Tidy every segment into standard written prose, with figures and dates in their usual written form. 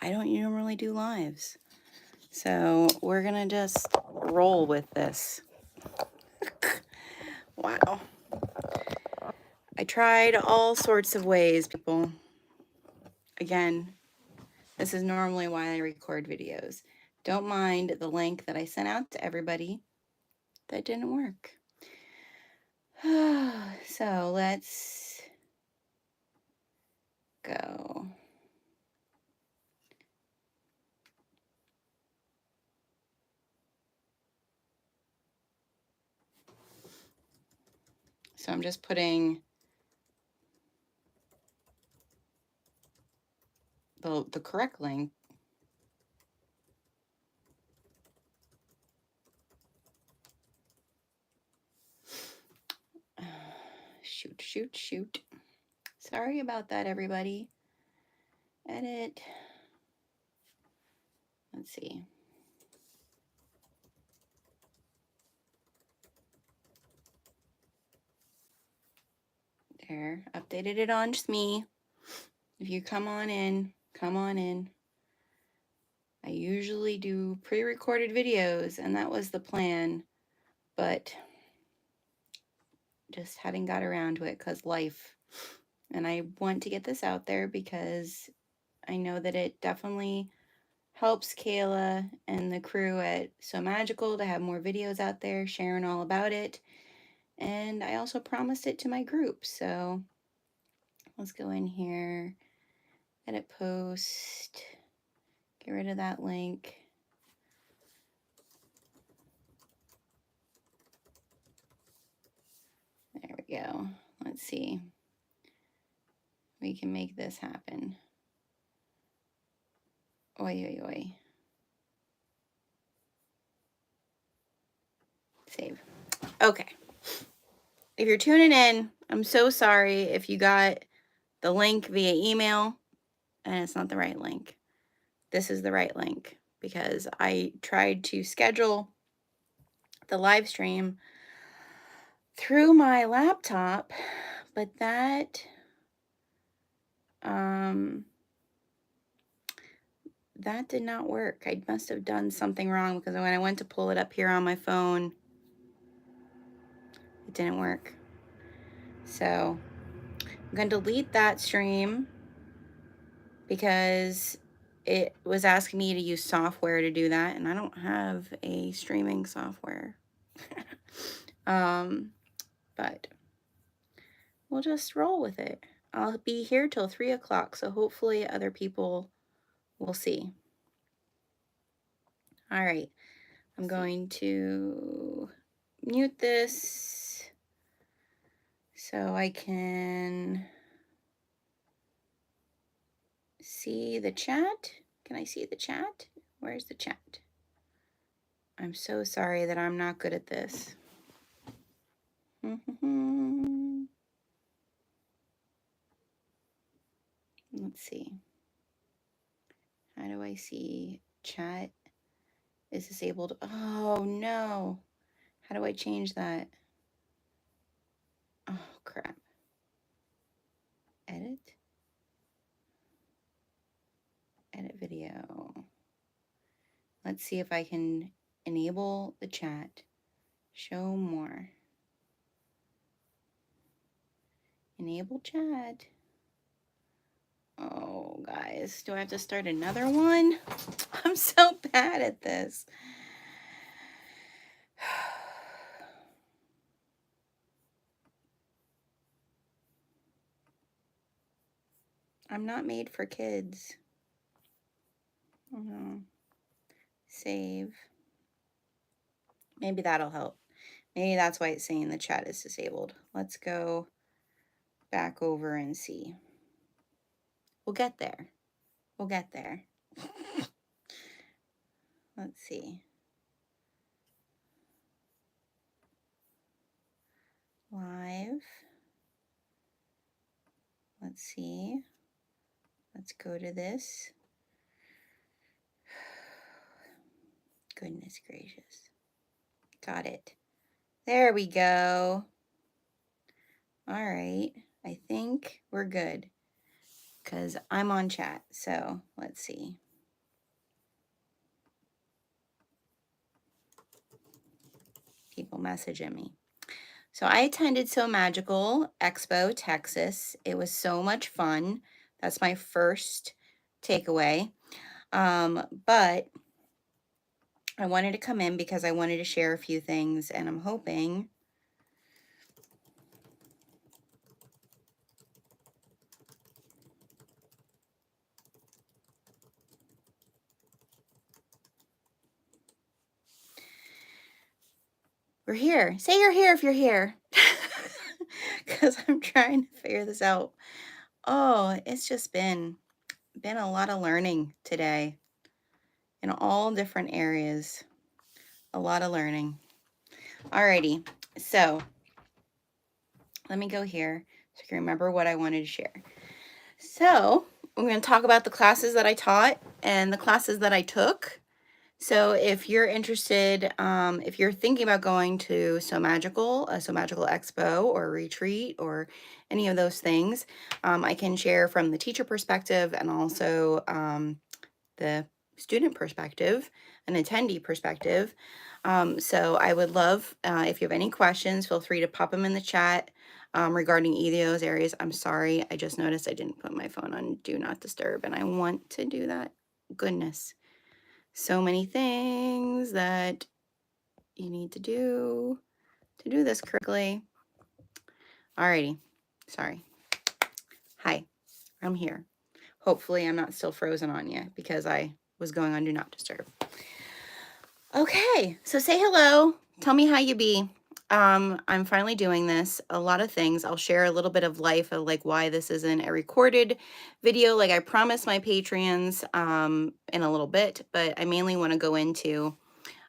I don't normally do lives. So we're gonna just roll with this. Wow. I tried all sorts of ways, people. Again, this is normally why I record videos. Don't mind the link that I sent out to everybody. That didn't work. So let's go. So I'm just putting the correct link. Shoot. Sorry about that, everybody. Edit. Let's see. There, updated it on just me. If you come on in, come on in. I usually do pre-recorded videos, and that was the plan, but just hadn't got around to it because life. And I want to get this out there because I know that it definitely helps Kayla and the crew at Sew Magical to have more videos out there sharing all about it. And I also promised it to my group, so let's go in here, edit post, get rid of that link. There we go. Let's see. We can make this happen. Oi. Save. Okay. If you're tuning in, I'm so sorry if you got the link via email and it's not the right link. This is the right link because I tried to schedule the live stream through my laptop, but that did not work. I must have done something wrong because when I went to pull it up here on my phone, it didn't work. So I'm going to delete that stream because it was asking me to use software to do that, and I don't have a streaming software. But we'll just roll with it. I'll be here till 3 o'clock, so hopefully other people will see. All right, I'm going to mute this so I can see the chat. Can I see the chat? Where's the chat? I'm so sorry that I'm not good at this. Let's see. How do I see chat is disabled? Oh no. How do I change that? Oh crap. Edit video. Let's see if I can enable the chat. Show more. Enable chat. Oh, guys, do I have to start another one? I'm so bad at this. I'm not made for kids. Oh no. Save. Maybe that'll help. Maybe that's why it's saying the chat is disabled. Let's go back over and see. We'll get there. We'll get there. Let's see. Live. Let's see. Let's go to this. Goodness gracious. Got it. There we go. All right. I think we're good because I'm on chat. So let's see. people messaging me. So I attended Sew Magical Expo Texas. It was so much fun. That's my first takeaway. But I wanted to come in because I wanted to share a few things, and I'm hoping we're here. Say you're here if you're here. Because I'm trying to figure this out. Oh, it's just been a lot of learning today in all different areas. A lot of learning. Alrighty, so let me go here so I can remember what I wanted to share. So I'm going to talk about the classes that I taught and the classes that I took. So if you're interested, if you're thinking about going to Sew Magical, a Sew Magical Expo or a retreat or any of those things, I can share from the teacher perspective and also the student perspective, an attendee perspective. So I would love, if you have any questions, feel free to pop them in the chat regarding either of those areas. I'm sorry, I just noticed I didn't put my phone on Do Not Disturb, and I want to do that. Goodness. So many things that you need to do this correctly. Alrighty, sorry. Hi, I'm here. Hopefully I'm not still frozen on you because I was going on Do Not Disturb. Okay, so say hello. Tell me how you be. I'm finally doing this. A lot of things. I'll share a little bit of life of like why this isn't a recorded video like I promised my Patreons in a little bit, but I mainly want to go into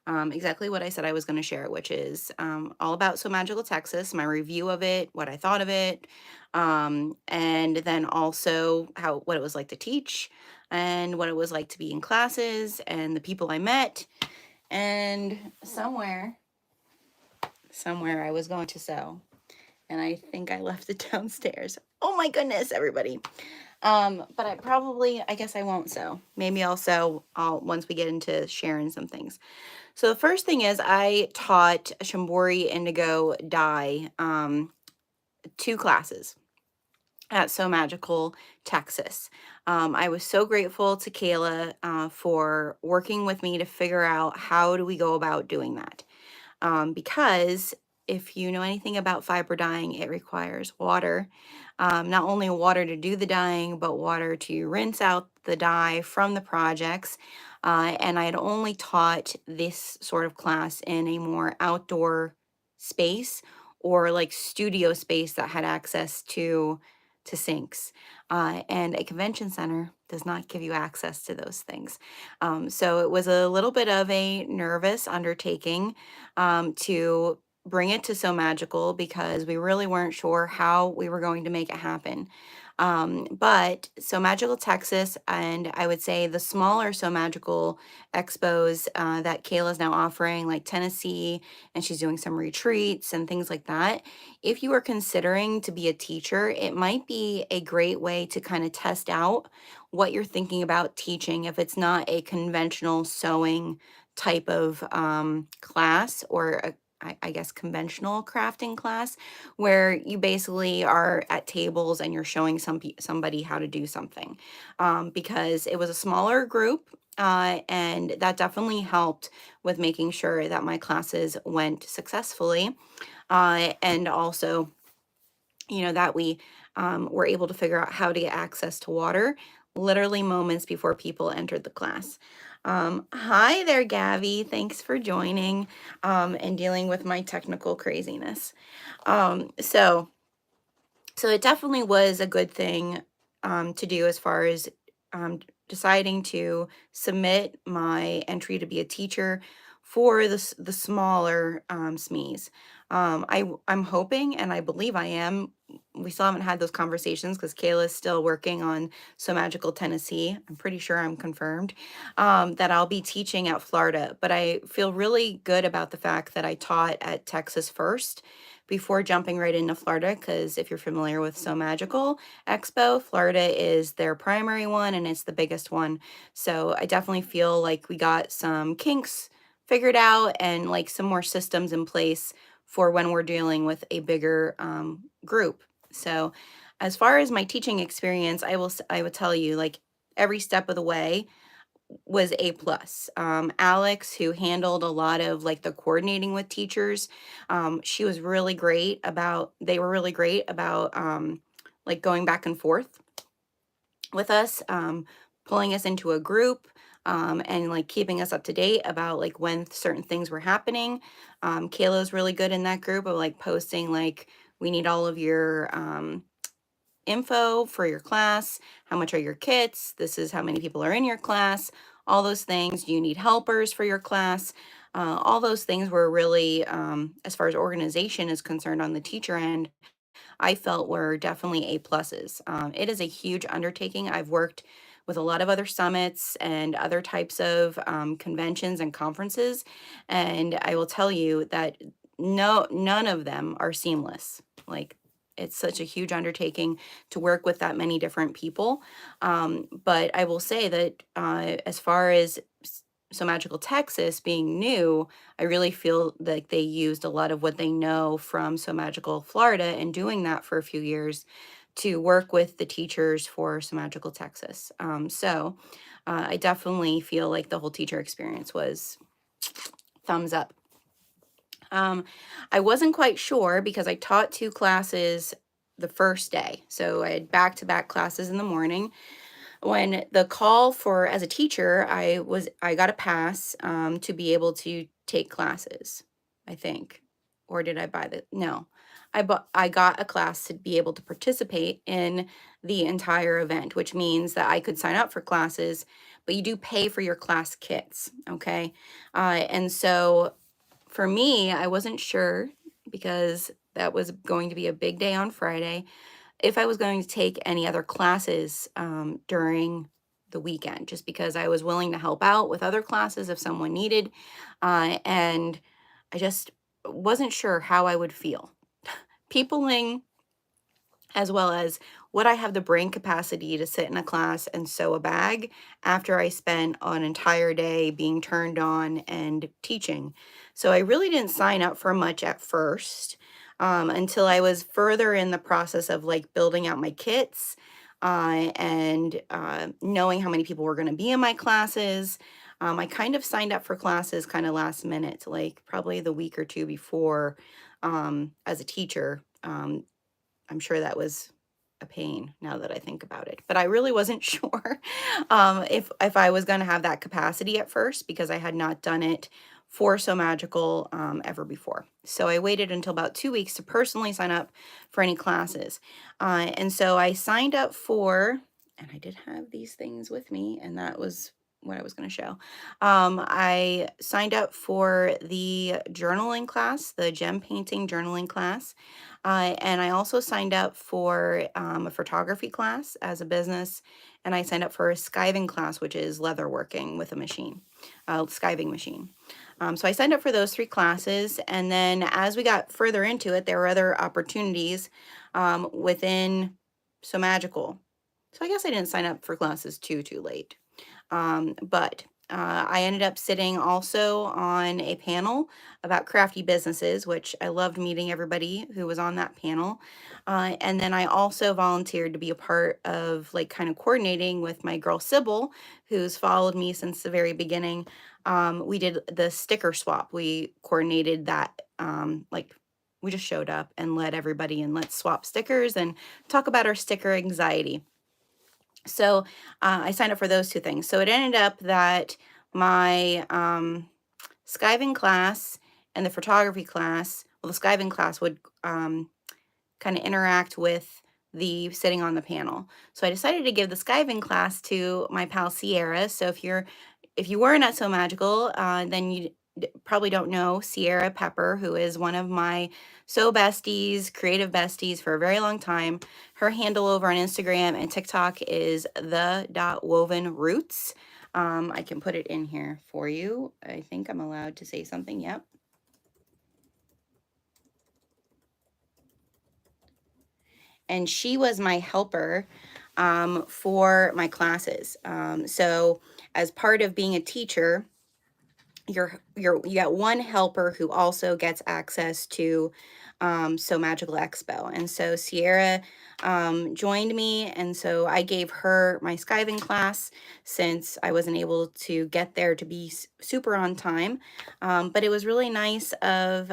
exactly what I said I was going to share, which is all about Sew Magical Texas, my review of it, what I thought of it, and then also what it was like to teach and what it was like to be in classes and the people I met. And somewhere I was going to sew, and I think I left it downstairs. Oh my goodness, everybody. But I guess I won't sew. Maybe I'll sew once we get into sharing some things. So the first thing is I taught Shambori Indigo dye 2 classes at Sew Magical Texas. I was so grateful to Kayla for working with me to figure out how do we go about doing that. Because if you know anything about fiber dyeing, it requires water. Not only water to do the dyeing, but water to rinse out the dye from the projects. And I had only taught this sort of class in a more outdoor space or like studio space that had access to sinks. And a convention center does not give you access to those things. So it was a little bit of a nervous undertaking to bring it to Sew Magical because we really weren't sure how we were going to make it happen. But Sew Magical Texas, and I would say the smaller Sew Magical expos that Kayla's now offering, like Tennessee, and she's doing some retreats and things like that. If you are considering to be a teacher, it might be a great way to kind of test out what you're thinking about teaching if it's not a conventional sewing type of class or I guess conventional crafting class where you basically are at tables and you're showing somebody how to do something because it was a smaller group and that definitely helped with making sure that my classes went successfully and also that we were able to figure out how to get access to water literally moments before people entered the class. Hi there, Gabby. Thanks for joining and dealing with my technical craziness. So it definitely was a good thing to do as far as deciding to submit my entry to be a teacher for the smaller SMEs. I'm hoping, and I believe I am. We still haven't had those conversations because Kayla's still working on Sew Magical Tennessee. I'm pretty sure I'm confirmed that I'll be teaching at Florida. But I feel really good about the fact that I taught at Texas first before jumping right into Florida, because if you're familiar with Sew Magical Expo, Florida is their primary one and it's the biggest one. So I definitely feel like we got some kinks figured out, and like some more systems in place for when we're dealing with a bigger group. So as far as my teaching experience, I would tell you, like, every step of the way was A plus. Alex, who handled a lot of like the coordinating with teachers, she was really great about, they were really great about like going back and forth with us, pulling us into a group, and like keeping us up to date about like when certain things were happening. Kayla's really good in that group of like posting like, we need all of your info for your class. How much are your kits? This is how many people are in your class. All those things. Do you need helpers for your class? All those things were really, as far as organization is concerned on the teacher end, I felt were definitely A pluses. It is a huge undertaking. I've worked with a lot of other summits and other types of conventions and conferences, and I will tell you that none of them are seamless. Like, it's such a huge undertaking to work with that many different people. But I will say that as far as So Magical Texas being new, I really feel like they used a lot of what they know from So Magical Florida and doing that for a few years to work with the teachers for So Magical Texas. I definitely feel like the whole teacher experience was thumbs up. I wasn't quite sure because I taught 2 classes the first day. So I had back-to-back classes in the morning. When the call for, as a teacher, I got a pass to be able to take classes, I think. Or did I buy the, no. I got a class to be able to participate in the entire event, which means that I could sign up for classes, but you do pay for your class kits, okay? And so for me, I wasn't sure, because that was going to be a big day on Friday, if I was going to take any other classes during the weekend, just because I was willing to help out with other classes if someone needed. And I just wasn't sure how I would feel. Peopling, as well as, would I have the brain capacity to sit in a class and sew a bag after I spent an entire day being turned on and teaching? So I really didn't sign up for much at first, until I was further in the process of like building out my kits, and knowing how many people were going to be in my classes. I kind of signed up for classes kind of last minute, like probably the week or two before, as a teacher. I'm sure that was a pain now that I think about it, but I really wasn't sure if I was going to have that capacity at first, because I had not done it for So Magical ever before. So I waited until about 2 weeks to personally sign up for any classes. And so I signed up for, and I did have these things with me, and that was what I was going to show. I signed up for the journaling class, the gem painting journaling class. And I also signed up for a photography class as a business, and I signed up for a skiving class, which is leather working with a machine, skiving machine. So I signed up for those 3 classes, and then as we got further into it, there were other opportunities within So Magical. So I guess I didn't sign up for classes too late. But I ended up sitting also on a panel about crafty businesses, which I loved meeting everybody who was on that panel. And then I also volunteered to be a part of like kind of coordinating with my girl Sybil, who's followed me since the very beginning. We did the sticker swap. We coordinated that, like, we just showed up and led everybody and let's swap stickers and talk about our sticker anxiety. So I signed up for those 2 things. So it ended up that my skiving class and the photography class, well, the skiving class would kind of interact with the sitting on the panel. So I decided to give the skiving class to my pal Sierra. So if you weren't at So Magical, then you probably don't know Sierra Pepper, who is one of my sew besties, creative besties for a very long time. Her handle over on Instagram and TikTok is the.wovenroots. I can put it in here for you. I think I'm allowed to say something. Yep. And she was my helper for my classes. So as part of being a teacher, you got one helper who also gets access to Sew Magical Expo. And so Sierra joined me, and so I gave her my skiving class since I wasn't able to get there to be super on time. But it was really nice of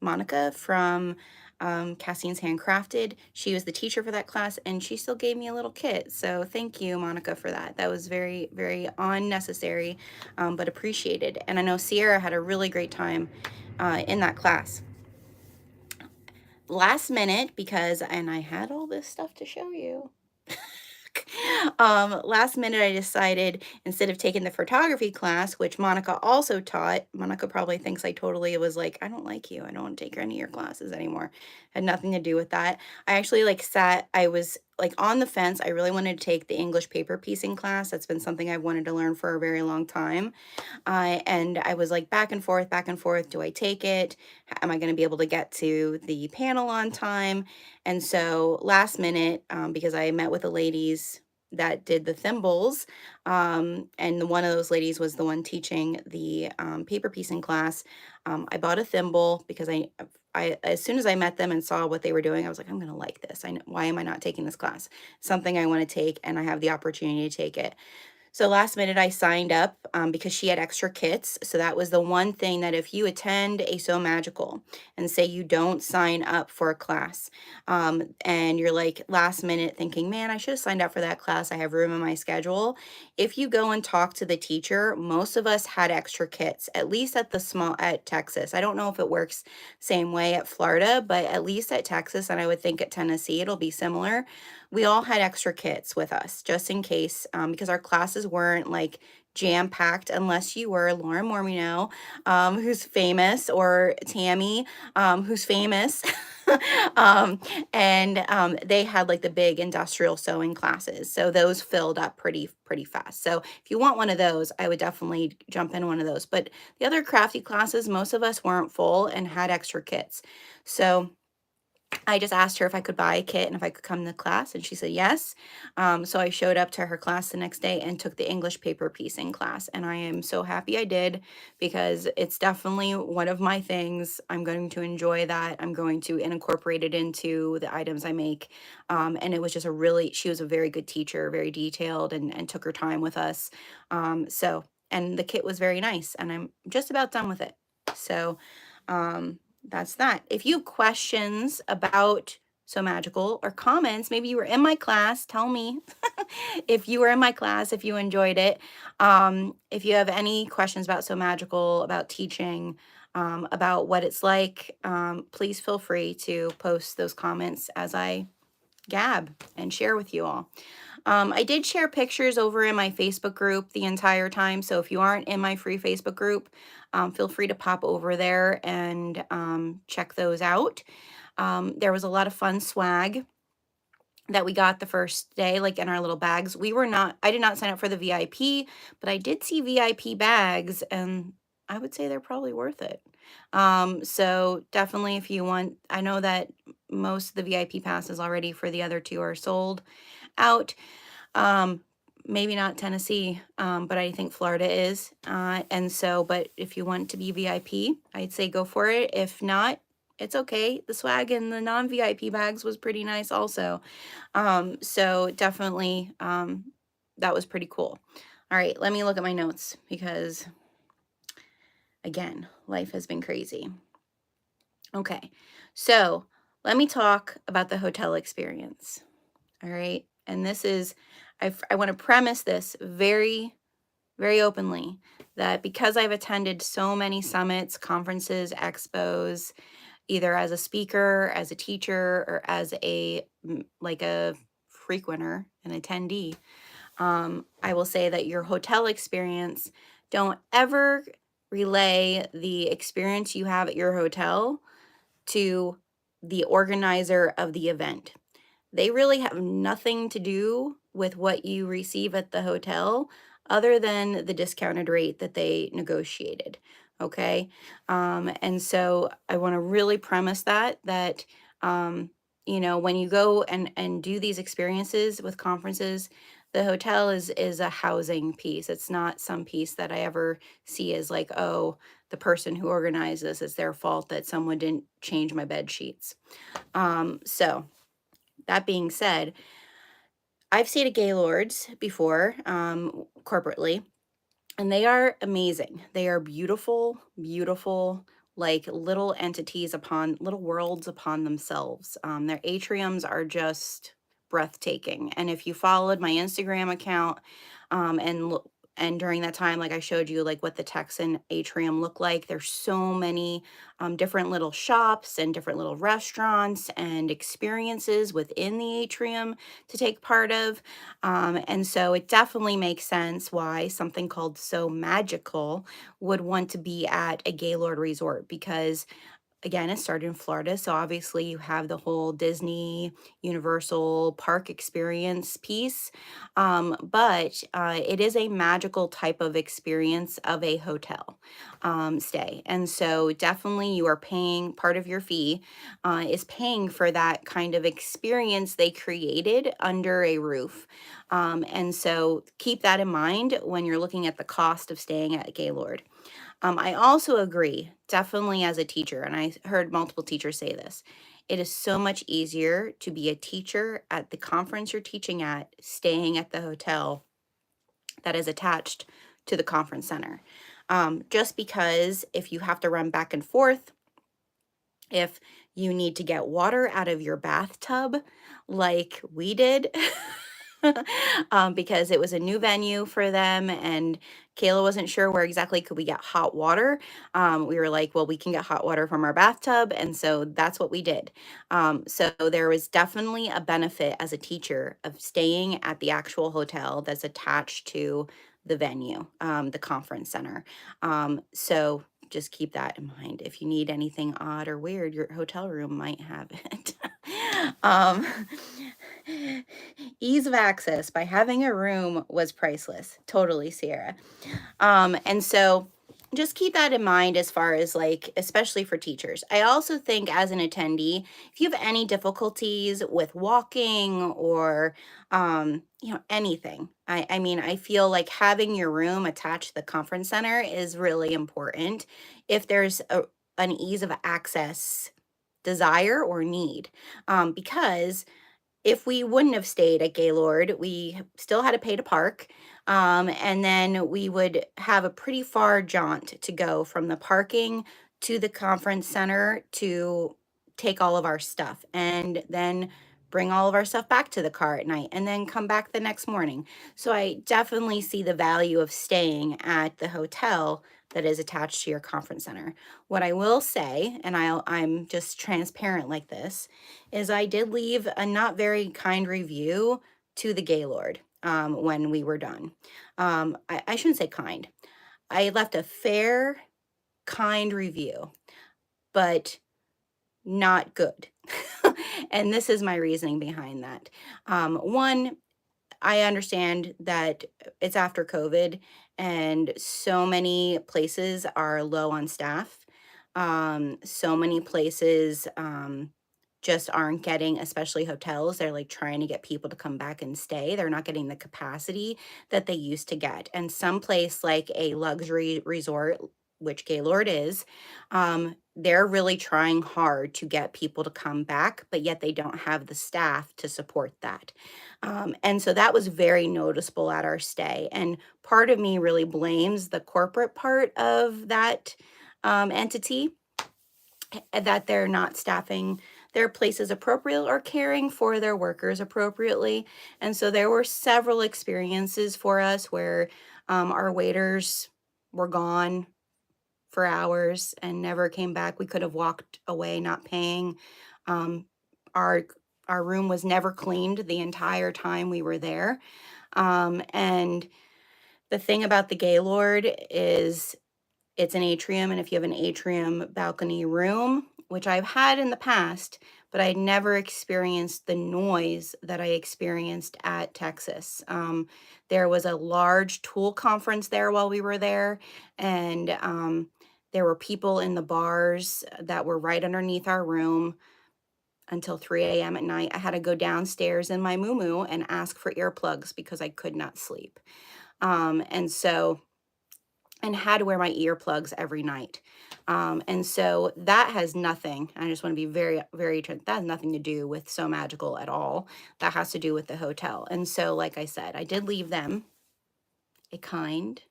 Monica from Cassine's Handcrafted. She was the teacher for that class, and she still gave me a little kit. So thank you, Monica, for that. That was very, very unnecessary, but appreciated. And I know Sierra had a really great time in that class. Last minute, because, and I had all this stuff to show you. Last minute, I decided instead of taking the photography class, which Monica also taught, Monica probably thinks I totally was like, I don't like you. I don't want to take any of your classes anymore. Had nothing to do with that. I actually I was like on the fence. I really wanted to take the English paper piecing class. That's been something I've wanted to learn for a very long time. And I was like back and forth, back and forth. Do I take it? Am I going to be able to get to the panel on time? And so last minute, because I met with the ladies that did the thimbles, and one of those ladies was the one teaching the paper piecing class. I bought a thimble because I as soon as I met them and saw what they were doing, I was like, I'm going to like this. Why am I not taking this class? Something I want to take, and I have the opportunity to take it. So last minute I signed up because she had extra kits. So that was the one thing that if you attend a Sew Magical and say you don't sign up for a class, and you're like last minute thinking, man, I should have signed up for that class. I have room in my schedule. If you go and talk to the teacher, most of us had extra kits, at least at Texas. I don't know if it works same way at Florida, but at least at Texas, and I would think at Tennessee, it'll be similar. We all had extra kits with us just in case, because our classes weren't like jam-packed unless you were Lauren Mormino, who's famous, or Tammy, who's famous. And they had like the big industrial sewing classes. So those filled up pretty fast. So if you want one of those, I would definitely jump in one of those. But the other crafty classes, most of us weren't full and had extra kits. So I just asked her if I could buy a kit and if I could come to class, and she said yes. So I showed up to her class the next day and took the English paper piecing class, and I am so happy I did, because it's definitely one of my things. I'm going to enjoy that. I'm going to incorporate it into the items I make. And it was just she was a very good teacher, very detailed, and took her time with us. And the kit was very nice, and I'm just about done with it. So, that's that. If you have questions about Sew Magical or comments, maybe you were in my class, tell me if you were in my class, if you enjoyed it. If you have any questions about Sew Magical, about teaching, about what it's like, please feel free to post those comments as I gab and share with you all. I did share pictures over in my Facebook group the entire time. So if you aren't in my free Facebook group, feel free to pop over there and check those out. There was a lot of fun swag that we got the first day, like in our little bags. I did not sign up for the VIP, but I did see VIP bags, and I would say they're probably worth it. So definitely if you want, I know that most of the VIP passes already for the other two are sold out. Maybe not Tennessee, but I think Florida is. But if you want to be VIP, I'd say go for it. If not, it's okay. The swag in the non-VIP bags was pretty nice also. So definitely, that was pretty cool. All right, let me look at my notes, because again, life has been crazy. Okay, so let me talk about the hotel experience. All right, and this is, I want to premise this very, very openly, that because I've attended so many summits, conferences, expos, either as a speaker, as a teacher, or as a frequenter, an attendee, I will say that your hotel experience, don't ever relay the experience you have at your hotel to the organizer of the event. They really have nothing to do with what you receive at the hotel other than the discounted rate that they negotiated. Okay. And so I want to really premise that, when you go and do these experiences with conferences, The hotel is a housing piece. It's not some piece that I ever see as like, oh, the person who organized this, it's their fault that someone didn't change my bed sheets. So that being said, I've stayed at Gaylords before, corporately, and they are amazing. They are beautiful, beautiful, like little entities upon little worlds upon themselves. Their atriums are just breathtaking. And if you followed my Instagram account, and during that time, like I showed you, like what the Texan atrium looked like. There's so many different little shops and different little restaurants and experiences within the atrium to take part of. And so it definitely makes sense why something called Sew Magical would want to be at a Gaylord resort, because again, it started in Florida, so obviously you have the whole Disney Universal Park experience piece. But it is a magical type of experience of a hotel stay. And so definitely you are paying, part of your fee is paying for that kind of experience they created under a roof. And so keep that in mind when you're looking at the cost of staying at Gaylord. I also agree, definitely as a teacher, and I heard multiple teachers say this, it is so much easier to be a teacher at the conference you're teaching at, staying at the hotel that is attached to the conference center. Just because if you have to run back and forth, if you need to get water out of your bathtub like we did, because it was a new venue for them and Kayla wasn't sure where exactly could we get hot water. We were like, well, we can get hot water from our bathtub. And so that's what we did. So there was definitely a benefit as a teacher of staying at the actual hotel that's attached to the venue, the conference center. So just keep that in mind. If you need anything odd or weird, your hotel room might have it. um, Ease of access by having a room was priceless. Totally, Sierra. And so just keep that in mind as far as like, especially for teachers. I also think as an attendee, if you have any difficulties with walking or, anything, I mean, I feel like having your room attached to the conference center is really important if there's an ease of access desire or need, because if we wouldn't have stayed at Gaylord, we still had to pay to park. And then we would have a pretty far jaunt to go from the parking to the conference center to take all of our stuff and then bring all of our stuff back to the car at night and then come back the next morning. So I definitely see the value of staying at the hotel that is attached to your conference center. What I will say, and I'm just transparent like this, is I did leave a not very kind review to the Gaylord when we were done. I shouldn't say kind. I left a fair, kind review, but not good. And this is my reasoning behind that. One, I understand that it's after COVID and so many places are low on staff. So many places just aren't getting, especially hotels, they're like trying to get people to come back and stay. They're not getting the capacity that they used to get. And some place like a luxury resort, which Gaylord is, they're really trying hard to get people to come back, but yet they don't have the staff to support that. And so that was very noticeable at our stay. And part of me really blames the corporate part of that entity, that they're not staffing their places appropriately or caring for their workers appropriately. And so there were several experiences for us where our waiters were gone for hours and never came back. We could have walked away not paying. Um, our our room was never cleaned the entire time we were there. And the thing about the Gaylord is it's an atrium, and if you have an atrium balcony room, which I've had in the past, but I never experienced the noise that I experienced at Texas. There was a large tool conference there while we were there, and there were people in the bars that were right underneath our room. until 3 a.m. at night. I had to go downstairs in my muumuu and ask for earplugs because I could not sleep. And so, and had to wear my earplugs every night. And so that has nothing, I just want to be very, very, that has nothing to do with Sew Magical at all. That has to do with the hotel. And so, like I said, I did leave them a kind,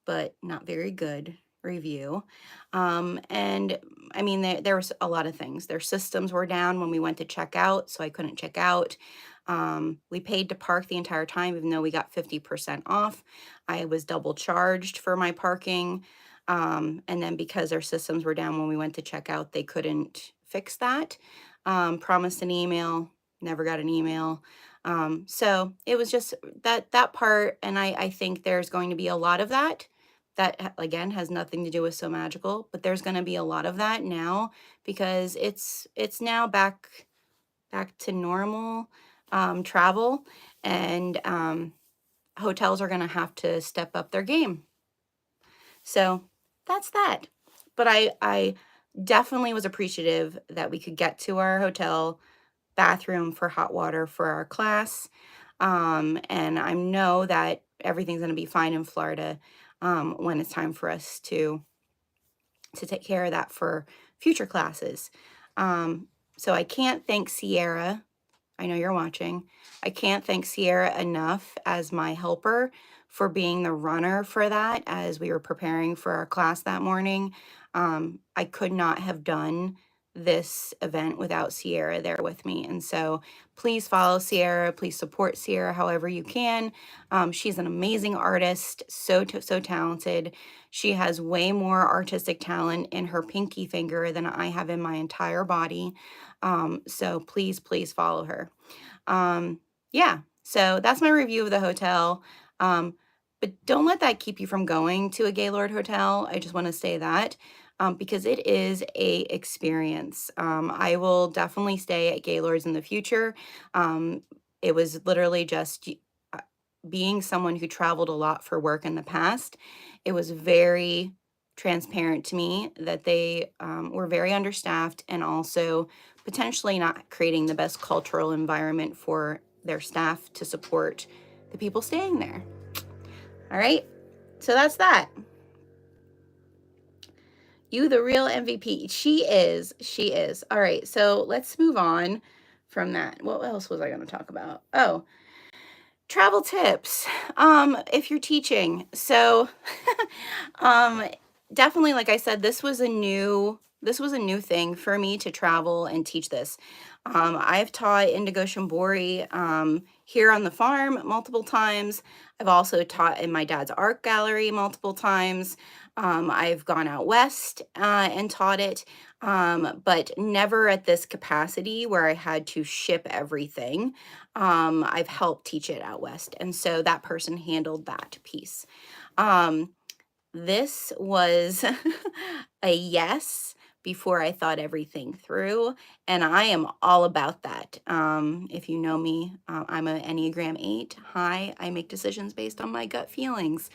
but not very good review. And I mean, there was a lot of things. Their systems were down when we went to check out, so I couldn't check out. We paid to park the entire time, even though we got 50% off. I was double charged for my parking. And then because their systems were down when we went to check out, they couldn't fix that. Promised an email, never got an email. So it was just that part. And I think there's going to be a lot of that. That again has nothing to do with Sew Magical, but there's going to be a lot of that now because it's now back to normal travel, and hotels are going to have to step up their game. So that's that. But I definitely was appreciative that we could get to our hotel bathroom for hot water for our class. And I know that everything's going to be fine in Florida when it's time for us to take care of that for future classes. So I can't thank Sierra. I know you're watching. I can't thank Sierra enough as my helper for being the runner for that as we were preparing for our class that morning. I could not have done this event without Sierra there with me. And so please follow Sierra. Please support Sierra however you can. She's an amazing artist, so talented. She has way more artistic talent in her pinky finger than I have in my entire body. So please follow her. Yeah, so that's my review of the hotel. But don't let that keep you from going to a Gaylord hotel. I just want to say that because it is a experience. I will definitely stay at Gaylord's in the future. It was literally just being someone who traveled a lot for work in the past. It was very transparent to me that they were very understaffed and also potentially not creating the best cultural environment for their staff to support the people staying there. All right, so that's that. You, the real MVP. She is. All right, so let's move on from that. What else was I going to talk about? Oh, travel tips. If you're teaching. So definitely, like I said, this was a new thing for me to travel and teach this. I've taught Indigo Shimbori here on the farm multiple times. I've also taught in my dad's art gallery multiple times. I've gone out west and taught it, but never at this capacity where I had to ship everything. I've helped teach it out west, and so that person handled that piece. This was a yes before I thought everything through, and I am all about that. If you know me, I'm an Enneagram 8. Hi, I make decisions based on my gut feelings.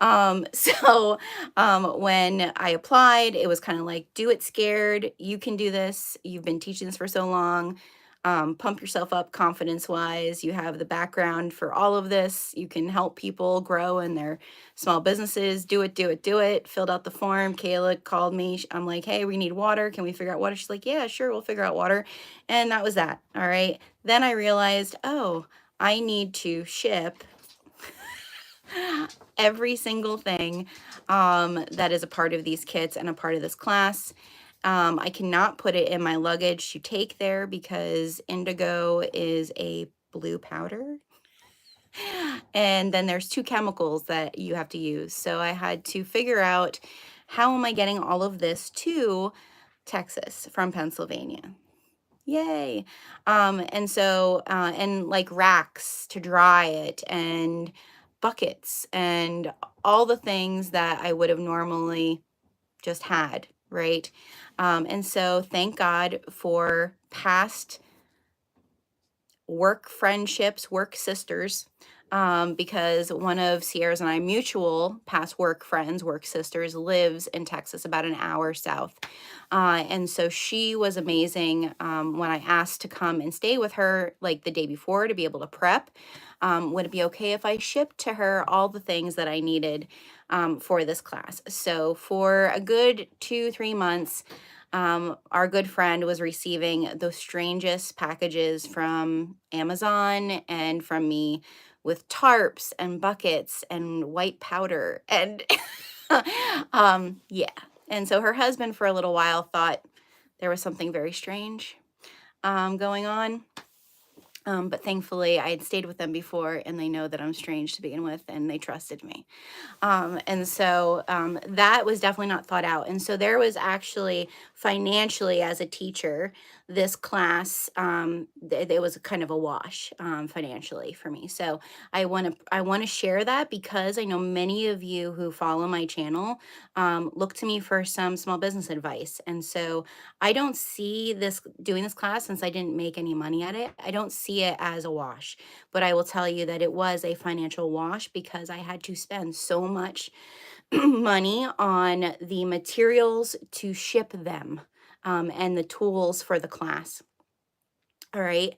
So when I applied, it was kind of like, do it scared. You can do this. You've been teaching this for so long. Pump yourself up confidence-wise. You have the background for all of this. You can help people grow in their small businesses. Do it. Filled out the form. Kayla called me. I'm like, hey, we need water. Can we figure out water? She's like, yeah, sure, we'll figure out water. And that was that. All right. Then I realized, oh, I need to ship every single thing that is a part of these kits and a part of this class. I cannot put it in my luggage to take there because indigo is a blue powder. And then there's 2 chemicals that you have to use. So I had to figure out, how am I getting all of this to Texas from Pennsylvania? Yay. And so, and like racks to dry it and buckets and all the things that I would have normally just had, right? And so thank God for past work friendships, work sisters, because one of Sierra's and I mutual past work friends, work sisters, lives in Texas, about an hour south. And so she was amazing when I asked to come and stay with her like the day before to be able to prep. Would it be okay if I shipped to her all the things that I needed for this class? So for a good 2-3 months, our good friend was receiving the strangest packages from Amazon and from me with tarps and buckets and white powder and yeah. And so her husband for a little while thought there was something very strange going on. But thankfully I had stayed with them before and they know that I'm strange to begin with and they trusted me. And so that was definitely not thought out. And so there was actually financially as a teacher, this class, it was kind of a wash financially for me. So I want to share that because I know many of you who follow my channel look to me for some small business advice. And so I don't see this doing this class, since I didn't make any money at it, I don't see it as a wash. But I will tell you that it was a financial wash because I had to spend so much money on the materials to ship them and the tools for the class. All right.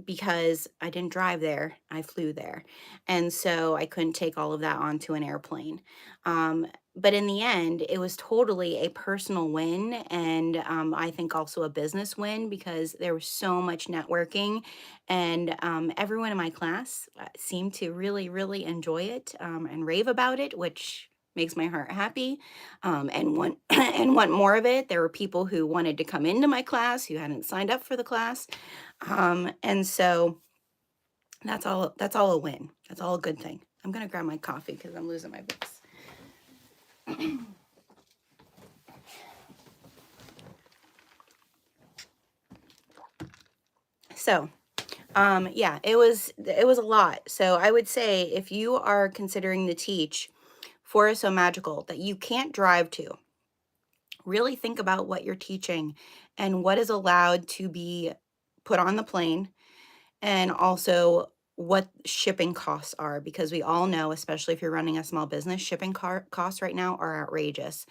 Because I didn't drive there, I flew there. And so I couldn't take all of that onto an airplane. But in the end, it was totally a personal win. And I think also a business win because there was so much networking. And everyone in my class seemed to really, really enjoy it and rave about it, which makes my heart happy and want and want more of it. There were people who wanted to come into my class who hadn't signed up for the class. And so that's all a win. That's all a good thing. I'm gonna grab my coffee because I'm losing my voice. So yeah, it was a lot. So I would say if you are considering to teach for a Sew Magical that you can't drive to, really think about what you're teaching and what is allowed to be put on the plane, and also what shipping costs are, because we all know, especially if you're running a small business, shipping costs right now are outrageous.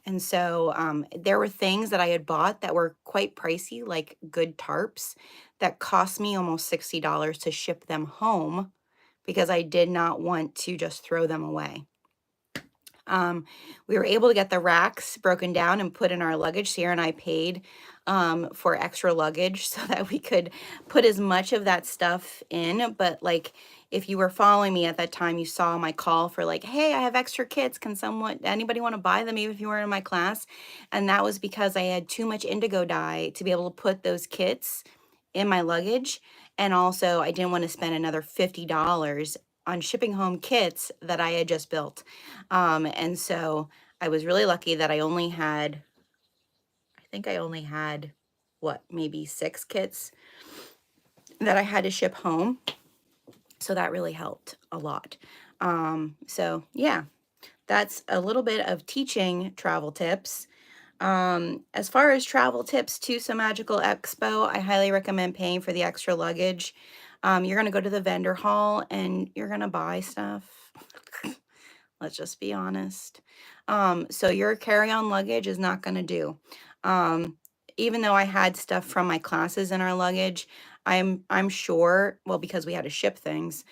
And so there were things that I had bought that were quite pricey, like good tarps, that cost me almost $60 to ship them home because I did not want to just throw them away. We were able to get the racks broken down and put in our luggage. Sierra and I paid for extra luggage so that we could put as much of that stuff in. But like, if you were following me at that time, you saw my call for like, hey, I have extra kits. Can anybody want to buy them even if you weren't in my class? And that was because I had too much indigo dye to be able to put those kits in my luggage. And also I didn't want to spend another $50 on shipping home kits that I had just built. And so I was really lucky that I think I only had what, maybe 6 kits that I had to ship home. So that really helped a lot. So yeah, that's a little bit of teaching travel tips. As far as travel tips to Sew Magical Expo, I highly recommend paying for the extra luggage. You're going to go to the vendor hall and you're going to buy stuff. Let's just be honest. So your carry-on luggage is not going to do. Even though I had stuff from my classes in our luggage, I'm sure, well, because we had to ship things,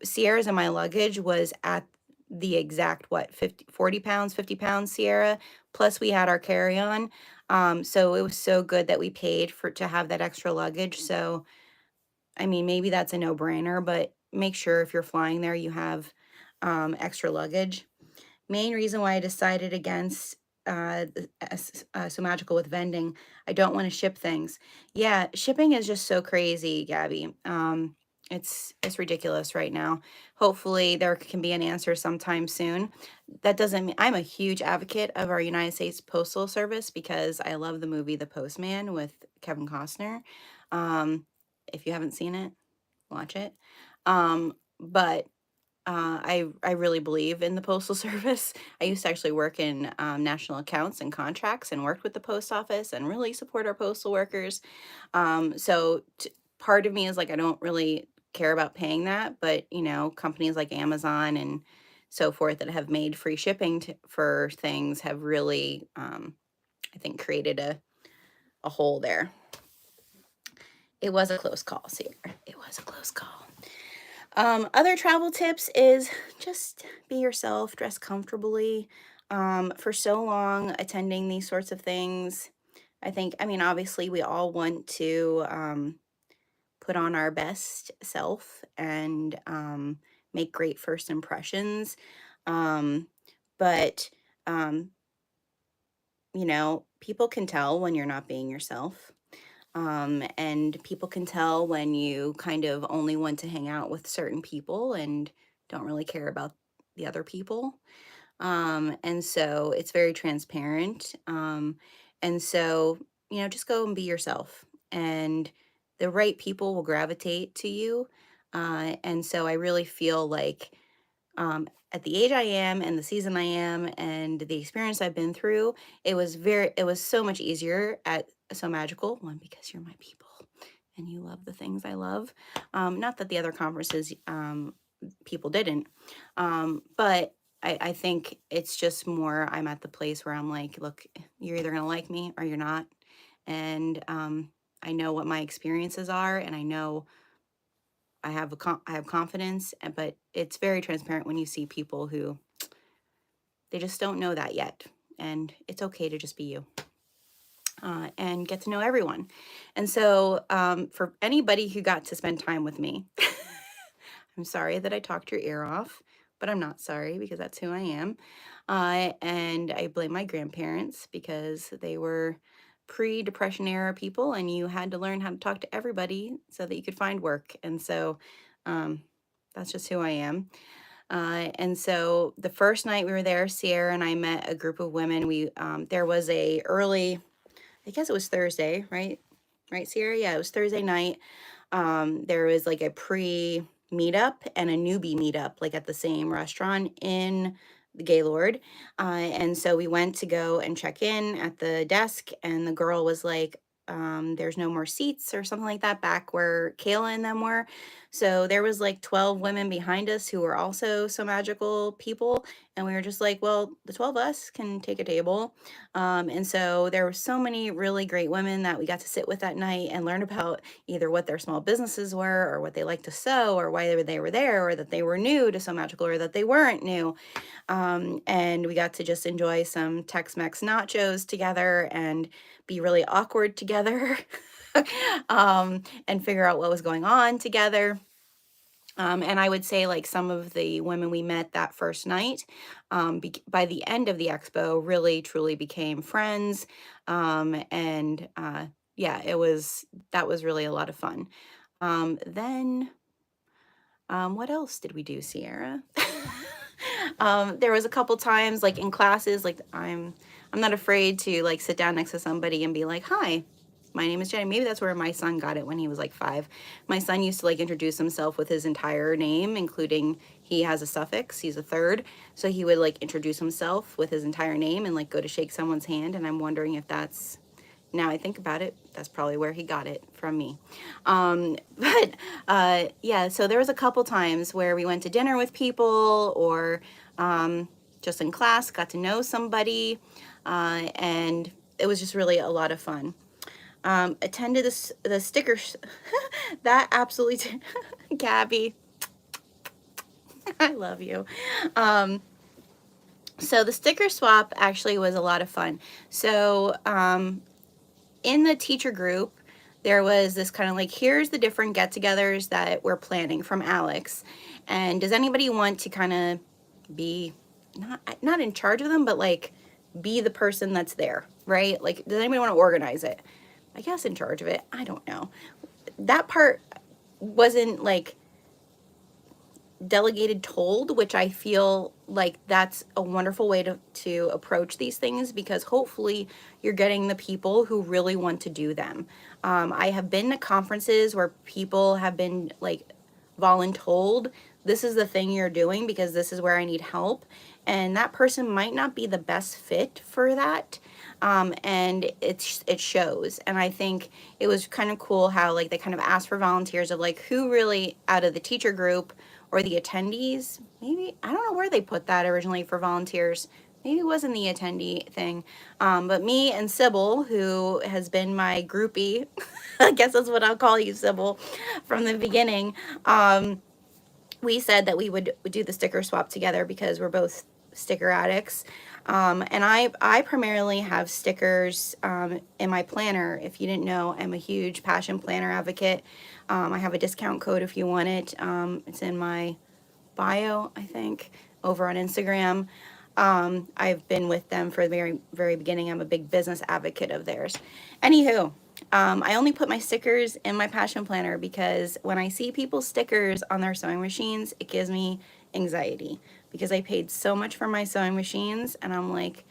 Sierra's in my luggage was at the exact, what, 40 pounds, 50 pounds, Sierra, plus we had our carry-on. So it was so good that we paid to have that extra luggage. So, I mean, maybe that's a no-brainer, but make sure if you're flying there, you have extra luggage. Main reason why I decided against Sew Magical with vending, I don't want to ship things. Yeah, shipping is just so crazy, Gabby. It's ridiculous right now. Hopefully there can be an answer sometime soon. That doesn't mean I'm a huge advocate of our United States Postal Service because I love the movie The Postman with Kevin Costner. If you haven't seen it, watch it. But I really believe in the Postal Service. I used to actually work in national accounts and contracts and worked with the post office and really support our postal workers. So part of me is like, I don't really care about paying that, but you know, companies like Amazon and so forth that have made free shipping for things have really, I think, created a hole there. It was a close call, Sierra. It was a close call. Other travel tips is just be yourself, dress comfortably. For so long, attending these sorts of things, I mean, obviously, we all want to put on our best self and make great first impressions. But, um, you know, people can tell when you're not being yourself. And people can tell when you kind of only want to hang out with certain people and don't really care about the other people. And so it's very transparent. And so, you know, just go and be yourself, and the right people will gravitate to you. And so I really feel like at the age I am and the season I am and the experience I've been through, it was so much easier at So Magical. One, because you're my people and you love the things I love. Not that the other conferences people didn't, but I think it's just more, I'm at the place where I'm like, look, you're either gonna like me or you're not. And I know what my experiences are, and I know I have confidence, but it's very transparent when you see people who they just don't know that yet, and it's okay to just be you and get to know everyone. And so, for anybody who got to spend time with me, I'm sorry that I talked your ear off, but I'm not sorry because that's who I am. And I blame my grandparents because they were pre-Depression era people, and you had to learn how to talk to everybody so that you could find work. And so um, that's just who I am. And so the first night we were there, Sierra and I met a group of women. There was a early, I guess it was Thursday, right? Right, Sierra? Yeah, it was Thursday night. There was like a pre meetup and a newbie meetup, like at the same restaurant in the Gaylord. And so we went to go and check in at the desk, and the girl was like, there's no more seats or something like that back where Kayla and them were. So there was like 12 women behind us who were also So Magical people. And we were just like, well, the 12 of us can take a table. And so there were so many really great women that we got to sit with that night and learn about either what their small businesses were, or what they like to sew, or why they were there, or that they were new to So Magical, or that they weren't new. And we got to just enjoy some Tex-Mex nachos together and be really awkward together. And figure out what was going on together. And I would say, like, some of the women we met that first night, by the end of the expo, really truly became friends. And yeah, that was really a lot of fun. Then what else did we do, Sierra? There was a couple times, like in classes, like I'm not afraid to like sit down next to somebody and be like, "Hi, my name is Jenny." Maybe that's where my son got it when he was like 5. My son used to like introduce himself with his entire name, including he has a suffix. He's a third, so he would like introduce himself with his entire name and like go to shake someone's hand. And I'm wondering if that's, now I think about it, that's probably where he got it from me. But yeah, so there was a couple times where we went to dinner with people, or just in class, got to know somebody, and it was just really a lot of fun. Attended the stickers, that absolutely, Gabby, I love you. So the sticker swap actually was a lot of fun. So in the teacher group, there was this kind of like, here's the different get-togethers that we're planning from Alex, and does anybody want to kind of be not in charge of them, but like be the person that's there, right? Like, does anybody want to organize it? I guess in charge of it. I don't know. That part wasn't like delegated told, which I feel like that's a wonderful way to approach these things, because hopefully you're getting the people who really want to do them. I have been to conferences where people have been like voluntold, this is the thing you're doing because this is where I need help, and that person might not be the best fit for that. and it shows. And I think it was kind of cool how like they kind of asked for volunteers of like who really out of the teacher group or the attendees, maybe, I don't know where they put that originally for volunteers. Maybe it wasn't the attendee thing. But me and Sybil, who has been my groupie, I guess that's what I'll call you, Sybil, from the beginning, we said that we would do the sticker swap together because we're both sticker addicts. And I primarily have stickers in my planner. If you didn't know, I'm a huge passion planner advocate. I have a discount code if you want it. It's in my bio, I think, over on Instagram. I've been with them for the very, very beginning. I'm a big business advocate of theirs. Anywho, I only put my stickers in my passion planner because when I see people's stickers on their sewing machines, it gives me anxiety because I paid so much for my sewing machines and I'm like,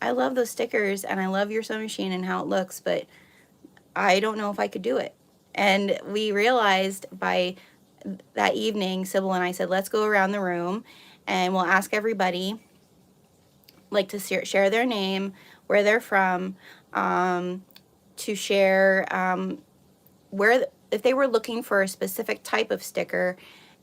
I love those stickers and I love your sewing machine and how it looks, but I don't know if I could do it. And we realized by that evening, Sybil and I said, let's go around the room and we'll ask everybody like to share their name, where they're from, to share where if they were looking for a specific type of sticker,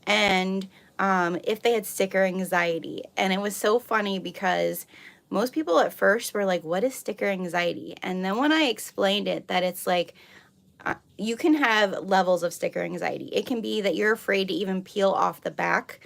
and if they had sticker anxiety. And it was so funny because most people at first were like, what is sticker anxiety? And then when I explained it, that it's like you can have levels of sticker anxiety. It can be that you're afraid to even peel off the back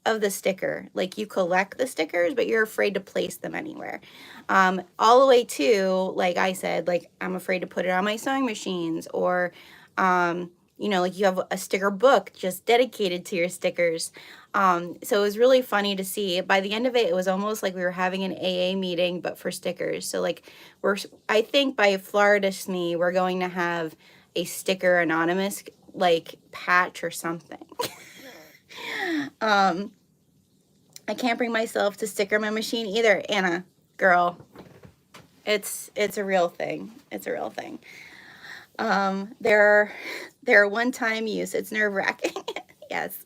of the sticker. Like you collect the stickers, but you're afraid to place them anywhere. All the way to, like I said, like I'm afraid to put it on my sewing machines, or, you know, like you have a sticker book just dedicated to your stickers. So it was really funny to see. By the end of it, it was almost like we were having an AA meeting, but for stickers. So like I think by Florida SME, we're going to have a sticker anonymous like patch or something. I can't bring myself to sticker my machine either, Anna, girl. It's a real thing. It's a real thing. They're one-time use. It's nerve-wracking. Yes.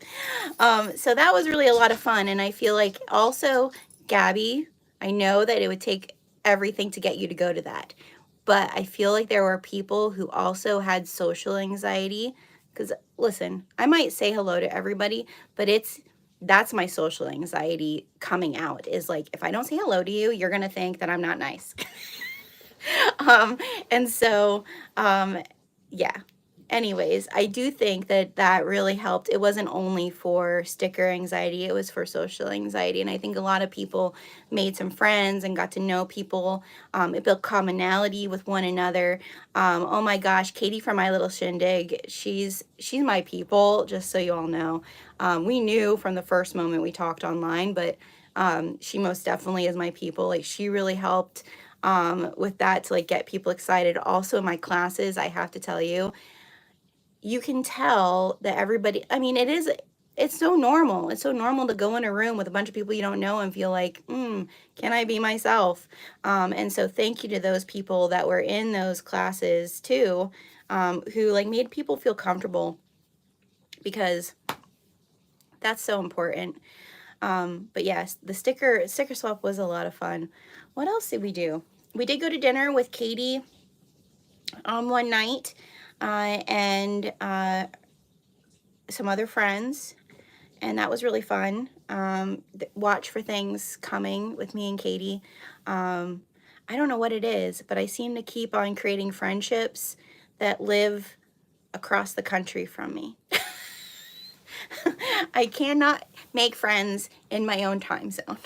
So that was really a lot of fun, and I feel like also, Gabby, I know that it would take everything to get you to go to that, but I feel like there were people who also had social anxiety. Because listen, I might say hello to everybody, but that's my social anxiety coming out, is like, if I don't say hello to you, you're gonna think that I'm not nice. And so, yeah. Anyways, I do think that that really helped. It wasn't only for sticker anxiety, it was for social anxiety. And I think a lot of people made some friends and got to know people. It built commonality with one another. Oh my gosh, Katie from My Little Shindig, she's my people, just so you all know. We knew from the first moment we talked online, but she most definitely is my people. Like, she really helped with that to like get people excited. Also in my classes, I have to tell you, you can tell that everybody, I mean, it's so normal. It's so normal to go in a room with a bunch of people you don't know and feel like, can I be myself? And so thank you to those people that were in those classes too, who like made people feel comfortable, because that's so important. But yes, the sticker swap was a lot of fun. What else did we do? We did go to dinner with Katie one night, and some other friends, and that was really fun. Watch for things coming with me and Katie. I don't know what it is, but I seem to keep on creating friendships that live across the country from me. I cannot make friends in my own time zone.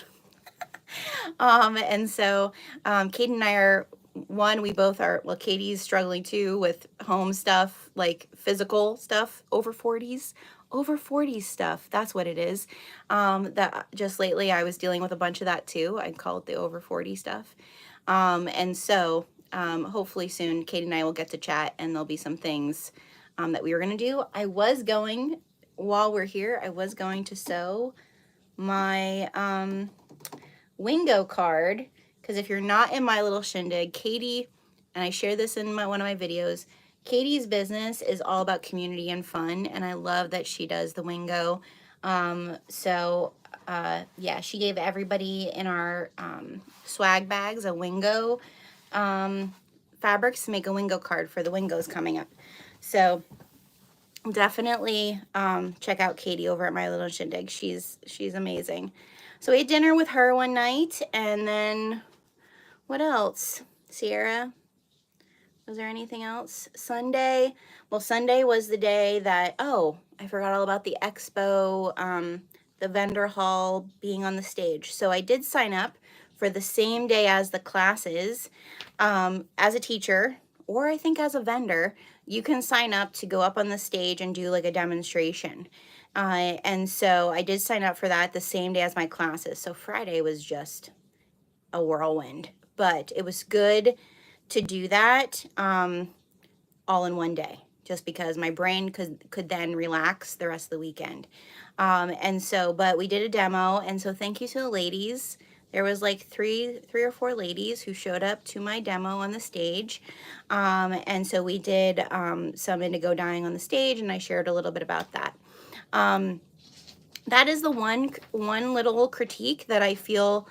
And so Katie and I are, we both are, well, Katie's struggling too with home stuff, like physical stuff, over 40s stuff. That's what it is. That just lately I was dealing with a bunch of that too. I call it the over 40 stuff. And so hopefully soon Katie and I will get to chat, and there'll be some things that we were going to do. While we're here, I was going to sew my WINGO card, because if you're not in My Little Shindig, Katie, and I share this in one of my videos, Katie's business is all about community and fun, and I love that she does the WINGO. Yeah, she gave everybody in our swag bags a WINGO fabrics to make a WINGO card for the WINGOs coming up. So definitely check out Katie over at My Little Shindig. She's amazing. So we had dinner with her one night, and then what else? Sierra, was there anything else? Sunday. Well, Sunday was the day that, oh, I forgot all about the expo, the vendor hall being on the stage. So I did sign up for the same day as the classes. As a teacher, or I think as a vendor, you can sign up to go up on the stage and do like a demonstration. And so I did sign up for that the same day as my classes. So Friday was just a whirlwind, but it was good to do that all in one day, just because my brain could then relax the rest of the weekend. And so, but we did a demo, and so thank you to the ladies. There was like three or four ladies who showed up to my demo on the stage. And so we did some indigo dyeing on the stage, and I shared a little bit about that. That is the one little critique that I feel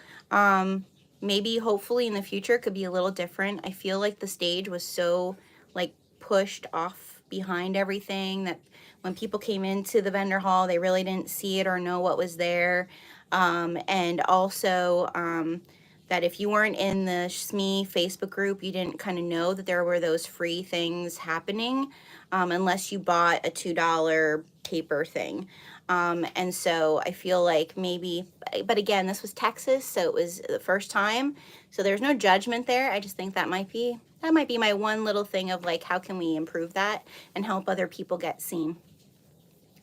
maybe hopefully in the future could be a little different. I feel like the stage was so like pushed off behind everything that when people came into the vendor hall, they really didn't see it or know what was there. And also that if you weren't in the SME Facebook group, you didn't kind of know that there were those free things happening unless you bought a $2 paper thing. And so I feel like maybe, but again, this was Texas, so it was the first time. So there's no judgment there. I just think that might be my one little thing of like, how can we improve that and help other people get seen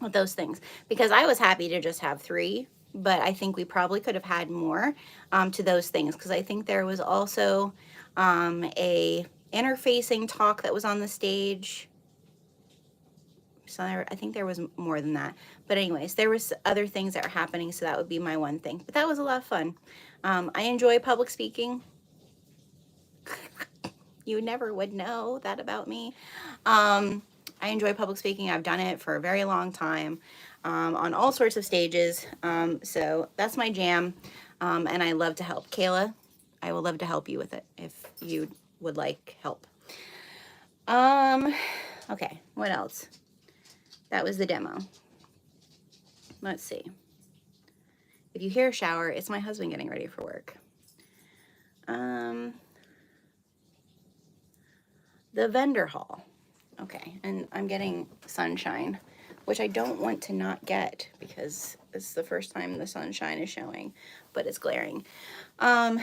with those things? Because I was happy to just have 3, but I think we probably could have had more to those things. Because I think there was also a interfacing talk that was on the stage. So I think there was more than that. But anyways, there was other things that were happening, so that would be my one thing. But that was a lot of fun. I enjoy public speaking. You never would know that about me. I enjoy public speaking. I've done it for a very long time on all sorts of stages. So that's my jam. And I love to help. Kayla, I will love to help you with it if you would like help. Okay, what else? That was the demo. Let's see. If you hear a shower, it's my husband getting ready for work. The vendor hall. Okay, and I'm getting sunshine, which I don't want to not get because it's the first time the sunshine is showing, but it's glaring. The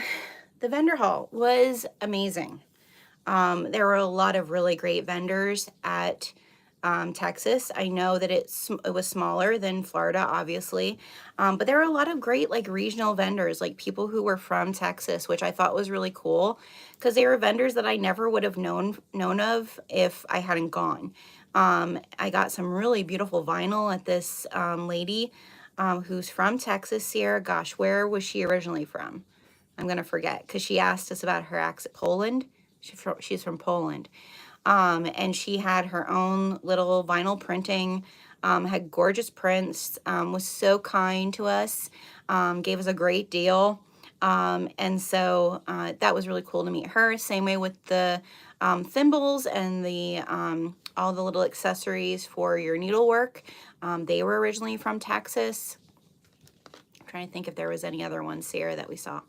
vendor hall was amazing. There were a lot of really great vendors at Texas. I know that it was smaller than Florida, obviously, but there were a lot of great like regional vendors, like people who were from Texas, which I thought was really cool because they were vendors that I never would have known of if I hadn't gone. I got some really beautiful vinyl at this lady who's from Texas. Sierra, gosh, where was she originally from? I'm gonna forget because she asked us about her accent. Poland. She's from Poland. And she had her own little vinyl printing, had gorgeous prints, was so kind to us, gave us a great deal. And so that was really cool to meet her. Same way with the thimbles and the all the little accessories for your needlework. They were originally from Texas. I'm trying to think if there was any other ones, Sarah, that we saw.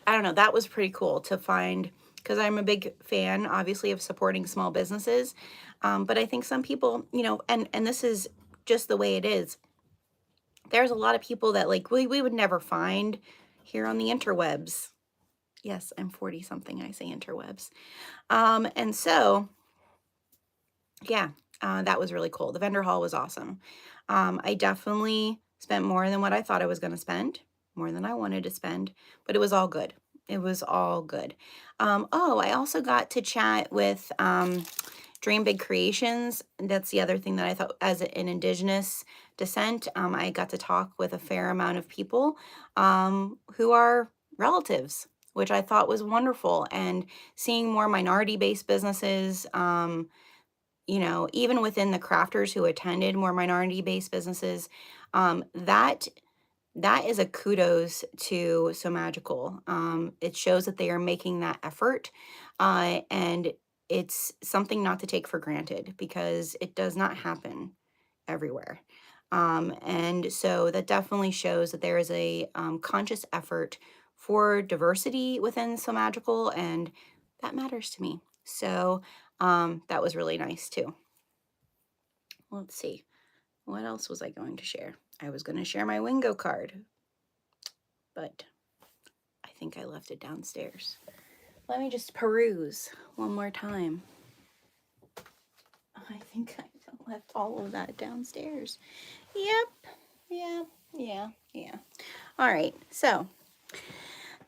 I don't know, that was pretty cool to find, because I'm a big fan, obviously, of supporting small businesses. But I think some people, you know, and this is just the way it is. There's a lot of people that like we would never find here on the interwebs. Yes, I'm 40 something, I say interwebs. And so, yeah, that was really cool. The vendor hall was awesome. I definitely spent more than what I thought I was going to spend, more than I wanted to spend, but it was all good. It was all good. Oh, I also got to chat with Dream Big Creations. That's the other thing that I thought, as an Indigenous descent, I got to talk with a fair amount of people who are relatives, which I thought was wonderful. And seeing more minority-based businesses, you know, even within the crafters who attended, more minority-based businesses, that that is a kudos to Sew Magical. It shows that they are making that effort, and it's something not to take for granted because it does not happen everywhere. And so that definitely shows that there is a conscious effort for diversity within Sew Magical, and that matters to me. So that was really nice too. Let's see. What else was I going to share? I was going to share my WINGO card, but I think I left it downstairs. Let me just peruse one more time. I think I left all of that downstairs. Yep. Yeah. All right. So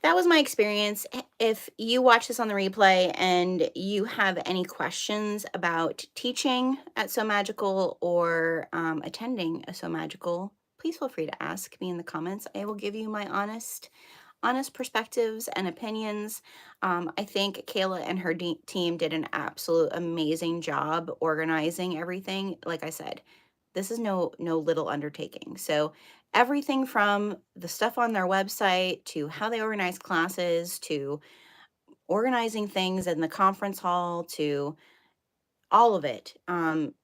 that was my experience. If you watch this on the replay and you have any questions about teaching at Sew Magical or attending a Sew Magical, please feel free to ask me in the comments. I will give you my honest perspectives and opinions. I think Kayla and her team did an absolute amazing job organizing everything. Like I said, this is no little undertaking. So everything from the stuff on their website to how they organize classes to organizing things in the conference hall to all of it.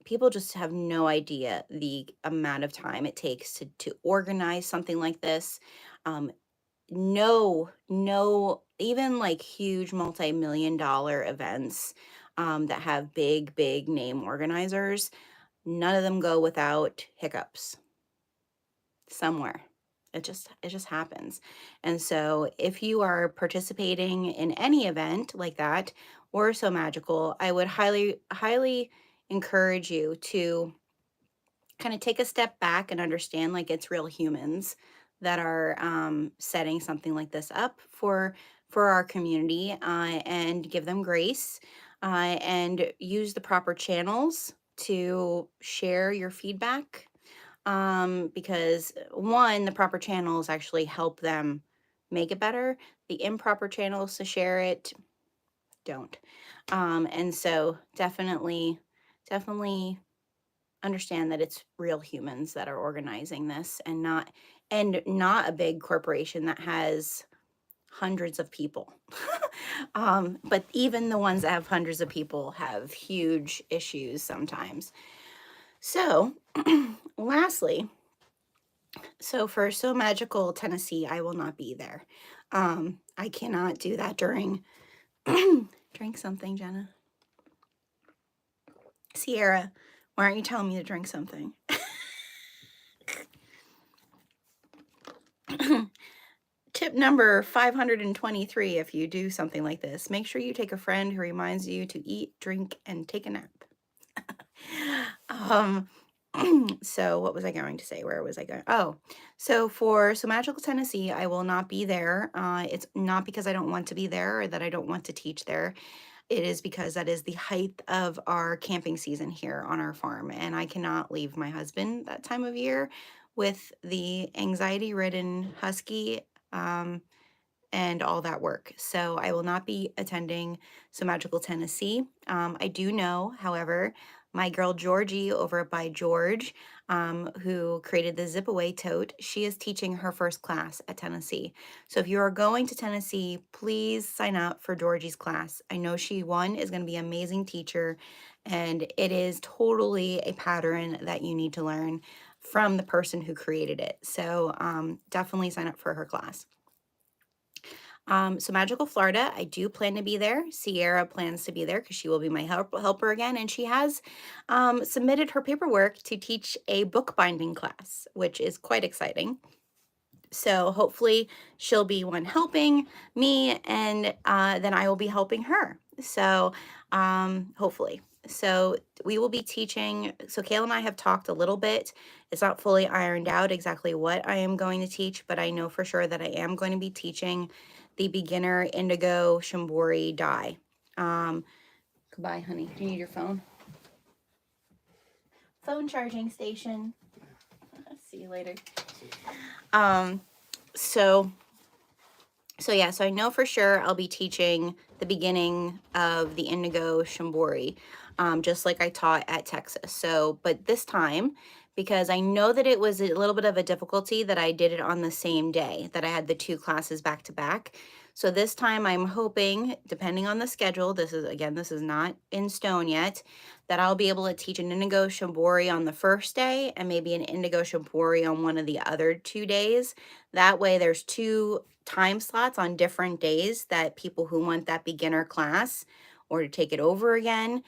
People just have no idea the amount of time it takes to organize something like this. No, even like huge multi-million dollar events that have big name organizers, none of them go without hiccups somewhere. It just happens. And so if you are participating in any event like that or Sew Magical, I would highly encourage you to kind of take a step back and understand like it's real humans that are setting something like this up for our community, and give them grace, and use the proper channels to share your feedback, because one, the proper channels actually help them make it better. The improper channels to share it don't. And so definitely understand that it's real humans that are organizing this, and not a big corporation that has hundreds of people. But even the ones that have hundreds of people have huge issues sometimes. So lastly, so for Sew Magical Tennessee, I will not be there. I cannot do that during drink something, Jenna. Sierra, why aren't you telling me to drink something? Tip number 523, if you do something like this, make sure you take a friend who reminds you to eat, drink, and take a nap. So what was I going to say? Where was I going? Oh, so for Sew Magical Tennessee, I will not be there. It's not because I don't want to be there or that I don't want to teach there. It is because that is the height of our camping season here on our farm, and I cannot leave my husband that time of year with the anxiety-ridden husky, and all that work. So I will not be attending Sew Magical Tennessee. I do know, however, my girl Georgie over by George, who created the Zip Away tote, she is teaching her first class at Tennessee. So if you are going to Tennessee, please sign up for Georgie's class. I know she, one, is going to be an amazing teacher, and it is totally a pattern that you need to learn from the person who created it. So definitely sign up for her class. So Magical Florida, I do plan to be there. Sierra plans to be there because she will be my helper again, and she has submitted her paperwork to teach a bookbinding class, which is quite exciting. So hopefully she'll be one helping me, and then I will be helping her. So hopefully. So we will be teaching. So Kayla and I have talked a little bit. It's not fully ironed out exactly what I am going to teach, but I know for sure that I am going to be teaching the beginner indigo shibori dye. Goodbye, honey. Do you need your phone? Phone charging station. See you later. So yeah, so I know for sure I'll be teaching the beginning of the indigo shibori, just like I taught at Texas. So, but this time, because I know that it was a little bit of a difficulty that I did it on the same day, that I had the 2 classes back to back. So this time I'm hoping, depending on the schedule, this is not in stone yet, that I'll be able to teach an indigo shibori on the first day and maybe an indigo shibori on one of the other 2 days. That way there's 2 time slots on different days that people who want that beginner class or to take it over again,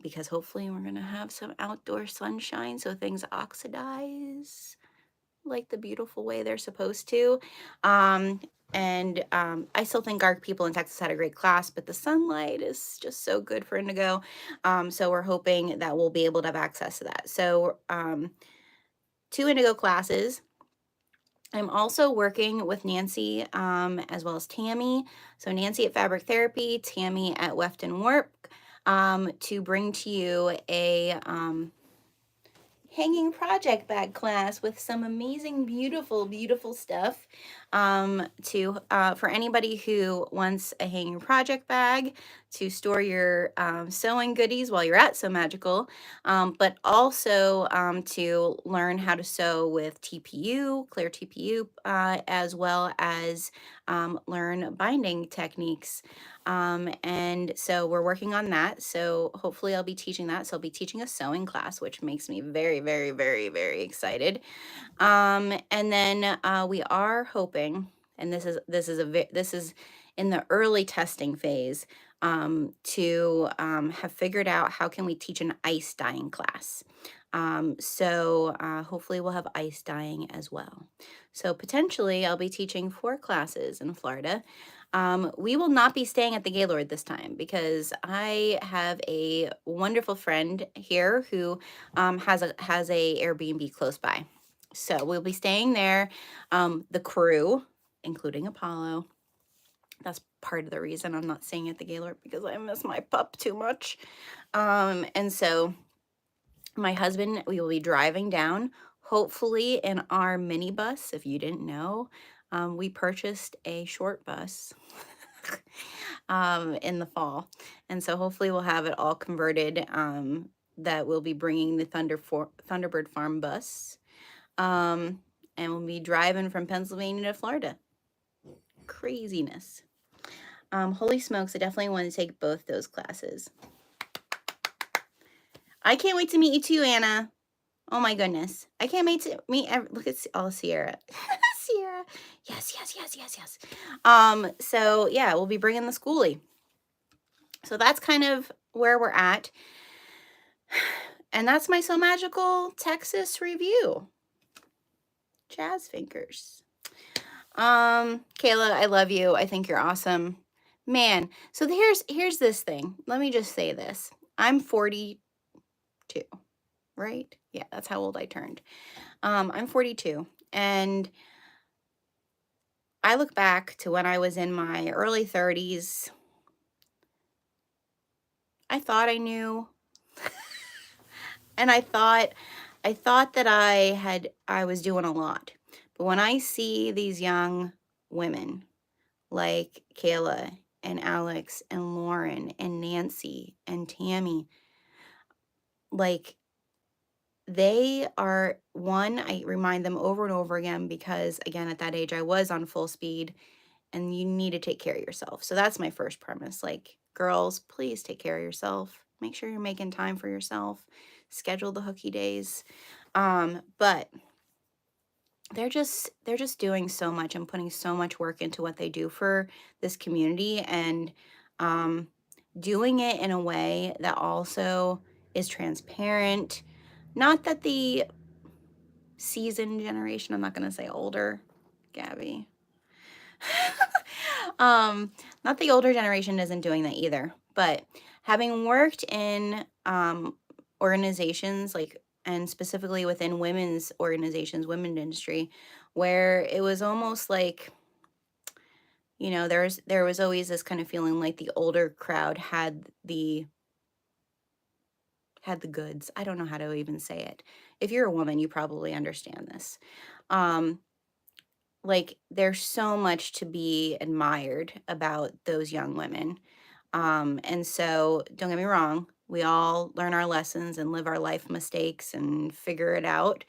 because hopefully we're gonna have some outdoor sunshine so things oxidize like the beautiful way they're supposed to. I still think our people in Texas had a great class, but the sunlight is just so good for indigo. So we're hoping that we'll be able to have access to that. So 2 indigo classes. I'm also working with Nancy as well as Tammy. So Nancy at Fabric Therapy, Tammy at Weft and Warp, to bring to you a hanging project bag class with some amazing, beautiful stuff for anybody who wants a hanging project bag to store your sewing goodies while you're at Sew Magical, but also to learn how to sew with TPU, clear TPU, as well as learn binding techniques. And so we're working on that. So hopefully I'll be teaching that. So I'll be teaching a sewing class, which makes me very excited. And then we are hoping, and this is in the early testing phase, to have figured out how can we teach an ice dyeing class. So hopefully we'll have ice dyeing as well. So potentially I'll be teaching 4 classes in Florida. We will not be staying at the Gaylord this time because I have a wonderful friend here who has a Airbnb close by. So we'll be staying there. The crew, including Apollo, that's part of the reason I'm not staying at the Gaylord, because I miss my pup too much. And so my husband, we will be driving down, hopefully in our minibus. If you didn't know, we purchased a short bus in the fall. And so hopefully we'll have it all converted, that we'll be bringing the Thunderbird Farm bus. And we'll be driving from Pennsylvania to Florida. Craziness. Holy smokes, I definitely want to take both those classes. I can't wait to meet you too, Anna. Oh my goodness. I can't wait to meet, look at Sierra. Sierra. Yes. So yeah, we'll be bringing the schoolie. So that's kind of where we're at. And that's my Sew Magical Texas review. Jazz fingers. Kayla, I love you. I think you're awesome. Man, so here's this thing. Let me just say this. I'm 42, right? Yeah, that's how old I turned. I'm 42, and I look back to when I was in my early 30s. I thought I knew. And I thought that I was doing a lot. But when I see these young women like Kayla and Alex and Lauren and Nancy and Tammy, like, they are, one, I remind them over and over again, because again, at that age I was on full speed, and you need to take care of yourself. So that's my first premise. Like, girls, please take care of yourself. Make sure you're making time for yourself. Schedule the hooky days. But they're just doing so much and putting so much work into what they do for this community, and doing it in a way that also is transparent. Not that the seasoned generation, I'm not going to say older, Gabby. Not the older generation isn't doing that either, but having worked in organizations, like, and specifically within women's organizations, women's industry, where it was almost like, you know, there was always this kind of feeling like the older crowd had the goods. I don't know how to even say it. If you're a woman, you probably understand this. Like, there's so much to be admired about those young women. And so don't get me wrong, We all learn our lessons and live our life mistakes and figure it out.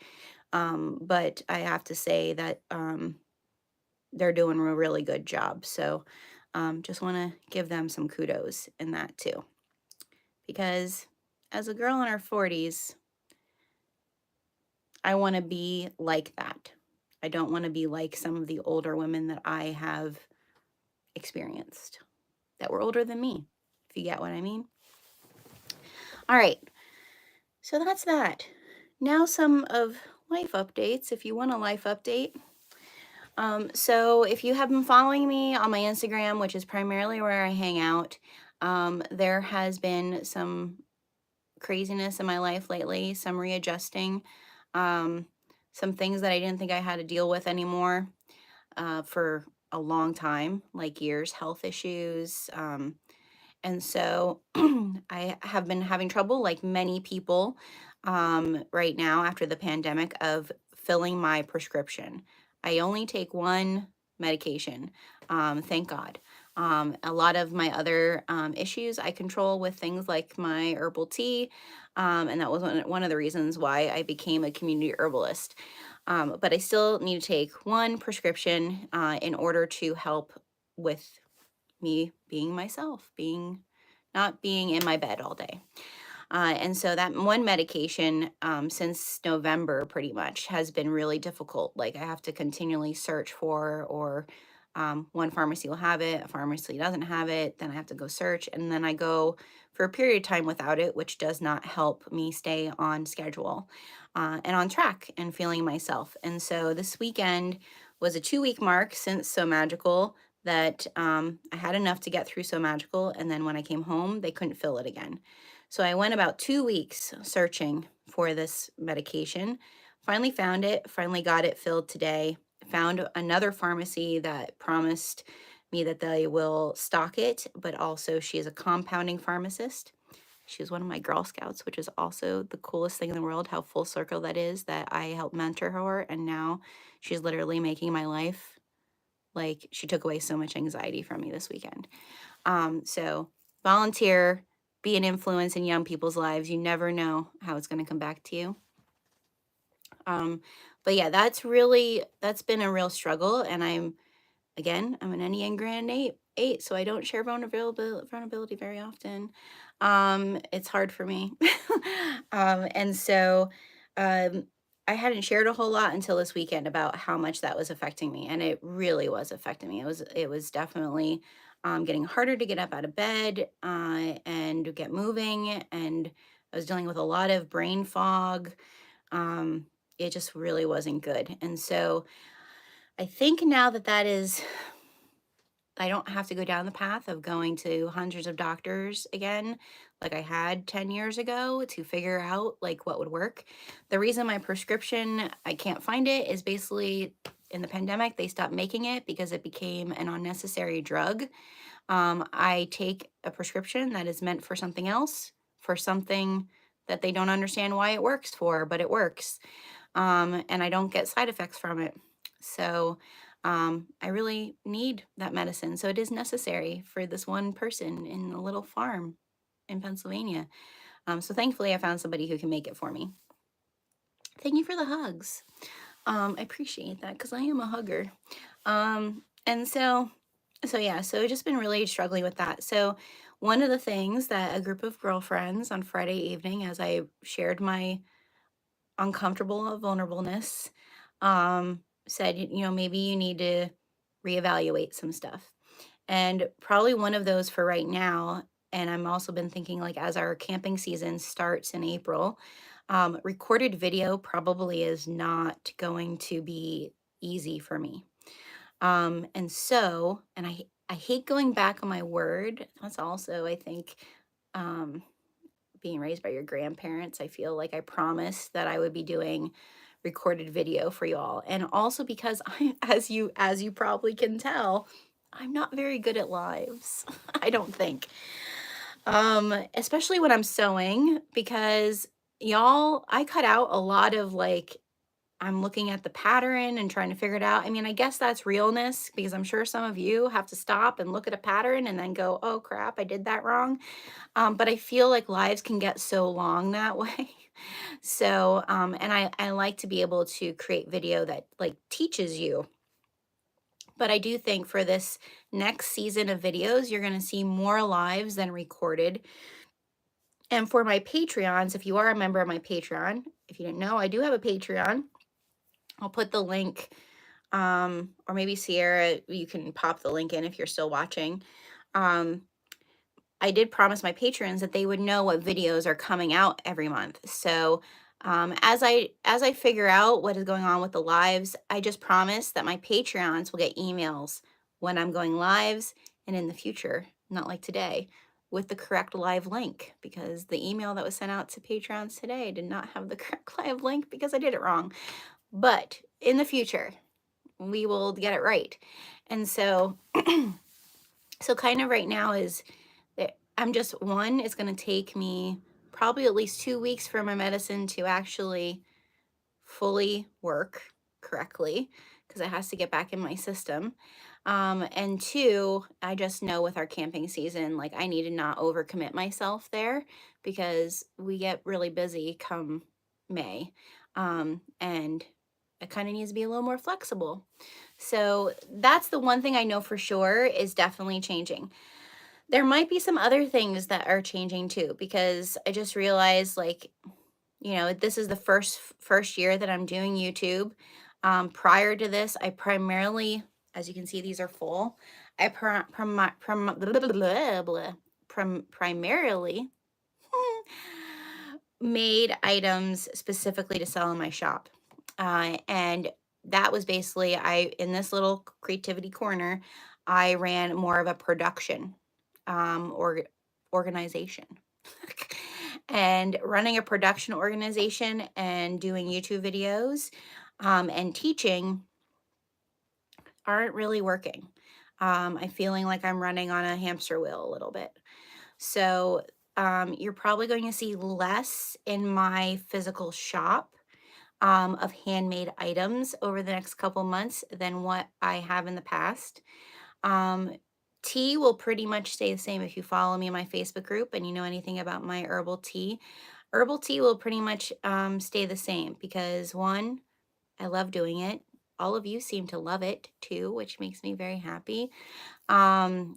But I have to say that they're doing a really good job. So just want to give them some kudos in that too. Because as a girl in her 40s, I want to be like that. I don't want to be like some of the older women that I have experienced that were older than me, if you get what I mean. All right, so that's that. Now some of life updates, if you want a life update. So if you have been following me on my Instagram, which is primarily where I hang out, there has been some craziness in my life lately, some readjusting, um, some things that I didn't think I had to deal with anymore for a long time, like years, health issues. And so I have been having trouble, like many people right now after the pandemic, of filling my prescription. I only take one medication, thank God. A lot of my other issues I control with things like my herbal tea. And that was one of the reasons why I became a community herbalist. But I still need to take one prescription in order to help with me being myself, not being in my bed all day. And so that one medication since November pretty much has been really difficult. Like I have to continually search for, or one pharmacy will have it, a pharmacy doesn't have it, then I have to go search, and then I go for a period of time without it, which does not help me stay on schedule and on track and feeling myself. And so this weekend was a 2-week mark since Sew Magical that I had enough to get through Sew Magical, and then when I came home, they couldn't fill it again. So I went about 2 weeks searching for this medication, finally found it, finally got it filled today, found another pharmacy that promised me that they will stock it, but also she is a compounding pharmacist. She was one of my Girl Scouts, which is also the coolest thing in the world, how full circle that is, that I helped mentor her, and now she's literally making my life, like she took away so much anxiety from me this weekend. So volunteer, be an influence in young people's lives. You never know how it's going to come back to you. But yeah, that's been a real struggle. And I'm an Enneagram 8, so I don't share vulnerability very often. It's hard for me. And so I hadn't shared a whole lot until this weekend about how much that was affecting me. And it really was affecting me. It was definitely getting harder to get up out of bed and get moving. And I was dealing with a lot of brain fog. It just really wasn't good. And so I think now that is, I don't have to go down the path of going to hundreds of doctors again, like I had 10 years ago, to figure out like what would work. The reason my prescription, I can't find it, is basically in the pandemic, they stopped making it because it became an unnecessary drug. I take a prescription that is meant for something else, for something that they don't understand why it works for, but it works. And I don't get side effects from it. So I really need that medicine. So it is necessary for this one person in a little farm in Pennsylvania. So thankfully, I found somebody who can make it for me. Thank you for the hugs. I appreciate that because I am a hugger. And so just been really struggling with that. So one of the things that a group of girlfriends on Friday evening, as I shared my uncomfortable vulnerableness, said, maybe you need to reevaluate some stuff. And probably one of those for right now, and I'm also been thinking, like, as our camping season starts in April, recorded video probably is not going to be easy for me. And so, and I hate going back on my word. That's also, I think, being raised by your grandparents, I feel like I promised that I would be doing recorded video for you all. And also because as you probably can tell, I'm not very good at lives. I don't think. Especially when I'm sewing, because y'all, I cut out a lot of like I'm looking at the pattern and trying to figure it out. I mean, I guess that's realness, because I'm sure some of you have to stop and look at a pattern and then go, oh crap, I did that wrong. But I feel like lives can get so long that way. So, and I like to be able to create video that like teaches you. But I do think for this next season of videos, you're going to see more lives than recorded. And for my Patreons, if you are a member of my Patreon, if you didn't know, I do have a Patreon. I'll put the link, or maybe Sierra, you can pop the link in if you're still watching. I did promise my patrons that they would know what videos are coming out every month. So as I figure out what is going on with the lives, I just promise that my Patreons will get emails when I'm going lives and in the future, not like today, with the correct live link, because the email that was sent out to Patrons today did not have the correct live link because I did it wrong. But in the future, we will get it right. And so, so kind of right now is that I'm just, one, it's going to take me probably at least 2 weeks for my medicine to actually fully work correctly, because it has to get back in my system. And two, I just know with our camping season, like I need to not overcommit myself there, because we get really busy come May. And it kind of needs to be a little more flexible. So that's the one thing I know for sure is definitely changing. There might be some other things that are changing too, because I just realized, like, you know, this is the first year that I'm doing YouTube. Prior to this, I primarily, as you can see, these are full. I primarily made items specifically to sell in my shop. And that was basically, in this little creativity corner, I ran more of a production organization. And running a production organization and doing YouTube videos and teaching aren't really working. I'm feeling like I'm running on a hamster wheel a little bit. So you're probably going to see less in my physical shop of handmade items over the next couple months than what I have in the past. Tea will pretty much stay the same. If you follow me in my Facebook group and you know anything about my herbal tea will pretty much stay the same, because one, I love doing it. All of you seem to love it too, which makes me very happy. And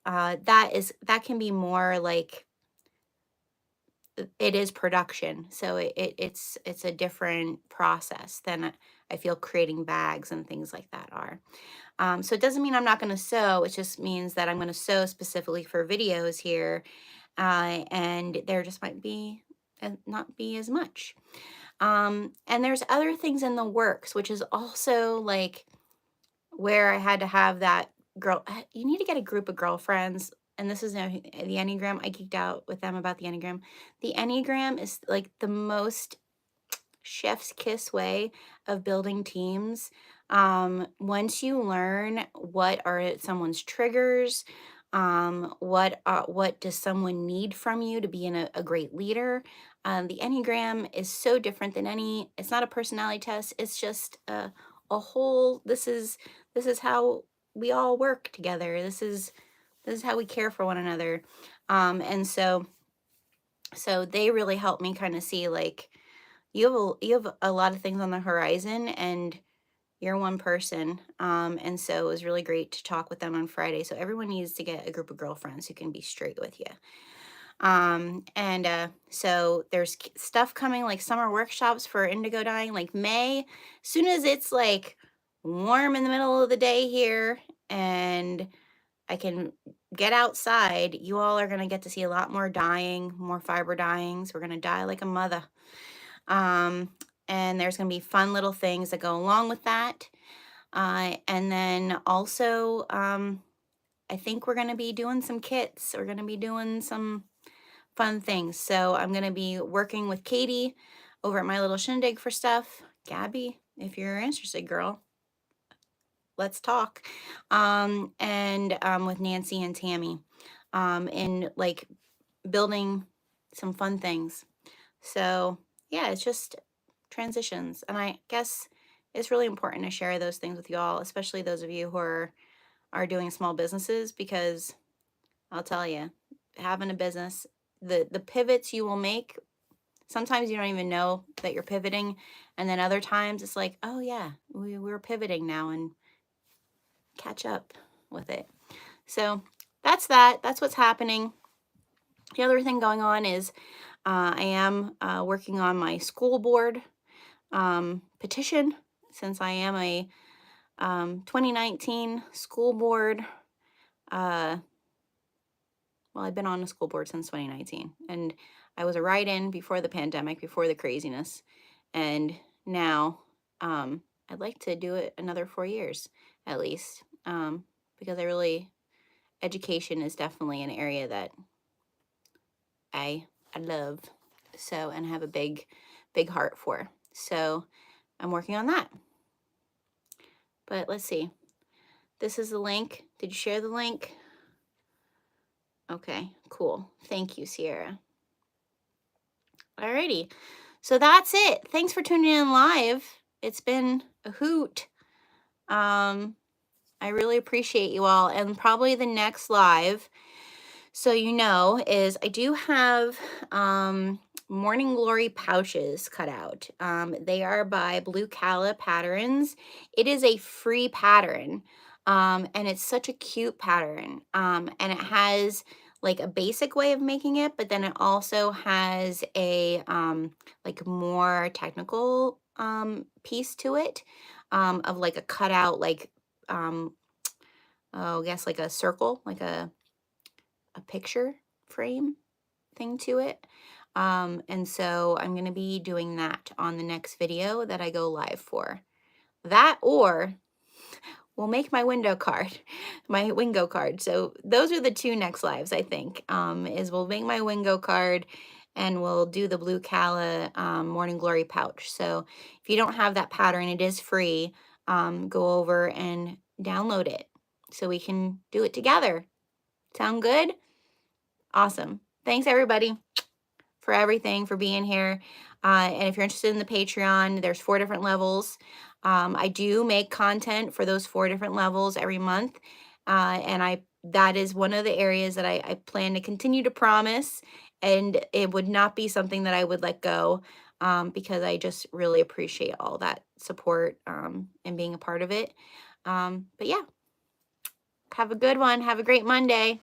that can be more like, it is production, so it's a different process than I feel creating bags and things like that are. So it doesn't mean I'm not going to sew. It just means that I'm going to sew specifically for videos here, and there just might be not be as much. And there's other things in the works, which is also like where I had to have that girl. You need to get a group of girlfriends. And this is the Enneagram. I geeked out with them about the Enneagram. The Enneagram is like the most chef's kiss way of building teams. Once you learn what are someone's triggers, what does someone need from you to be a great leader, the Enneagram is so different than it's not a personality test. It's just a whole, this is how we all work together. This is how we care for one another. And so they really helped me kind of see, like, you have a lot of things on the horizon, and you're one person. And so it was really great to talk with them on Friday. So everyone needs to get a group of girlfriends who can be straight with you. So there's stuff coming, like summer workshops for indigo dyeing, like May. Soon as it's like warm in the middle of the day here and I can get outside, you all are going to get to see a lot more dyeing, more fiber dyeing. So we're going to dye like a mother. And there's going to be fun little things that go along with that. And then also, I think we're going to be doing some kits. We're going to be doing some fun things. So I'm going to be working with Katie over at My Little Shindig for stuff. Gabby, if you're interested, girl, let's talk. And with Nancy and Tammy, in like building some fun things. So yeah, it's just transitions. And I guess it's really important to share those things with you all, especially those of you who are doing small businesses, because I'll tell you, having a business, the pivots you will make, sometimes you don't even know that you're pivoting. And then other times it's like, oh yeah, we're pivoting now, and catch up with it. So that's that. That's what's happening. The other thing going on is I am working on my school board petition, since I am a 2019 school board. Well, I've been on the school board since 2019, and I was a write-in before the pandemic, before the craziness, and now I'd like to do it another 4 years at least, because education is definitely an area that I love, so, and have a big heart for. So I'm working on that. But let's see. This is the link. Did you share the link? Okay, cool. Thank you, Sierra. Alrighty. So that's it. Thanks for tuning in live. It's been a hoot. I really appreciate you all. And probably the next live, so you know, is I do have Morning Glory pouches cut out. They are by Blue Calla Patterns. It is a free pattern, and it's such a cute pattern. And it has like a basic way of making it, but then it also has a like more technical piece to it, of like a cutout, like oh, I guess like a circle, like a picture frame thing to it. And so I'm going to be doing that on the next video that I go live for. That, or we'll make my window card, my WINGO card. So those are the two next lives, I think, is we'll make my WINGO card and we'll do the Blue Calla Morning Glory pouch. So if you don't have that pattern, it is free. Go over and download it so we can do it together. Sound good? Awesome. Thanks, everybody, for everything, for being here. And if you're interested in the Patreon, there's 4 different levels. I do make content for those 4 different levels every month. And that is one of the areas that I plan to continue to promise. And it would not be something that I would let go, because I just really appreciate all that support and being a part of it. But yeah, have a good one. Have a great Monday.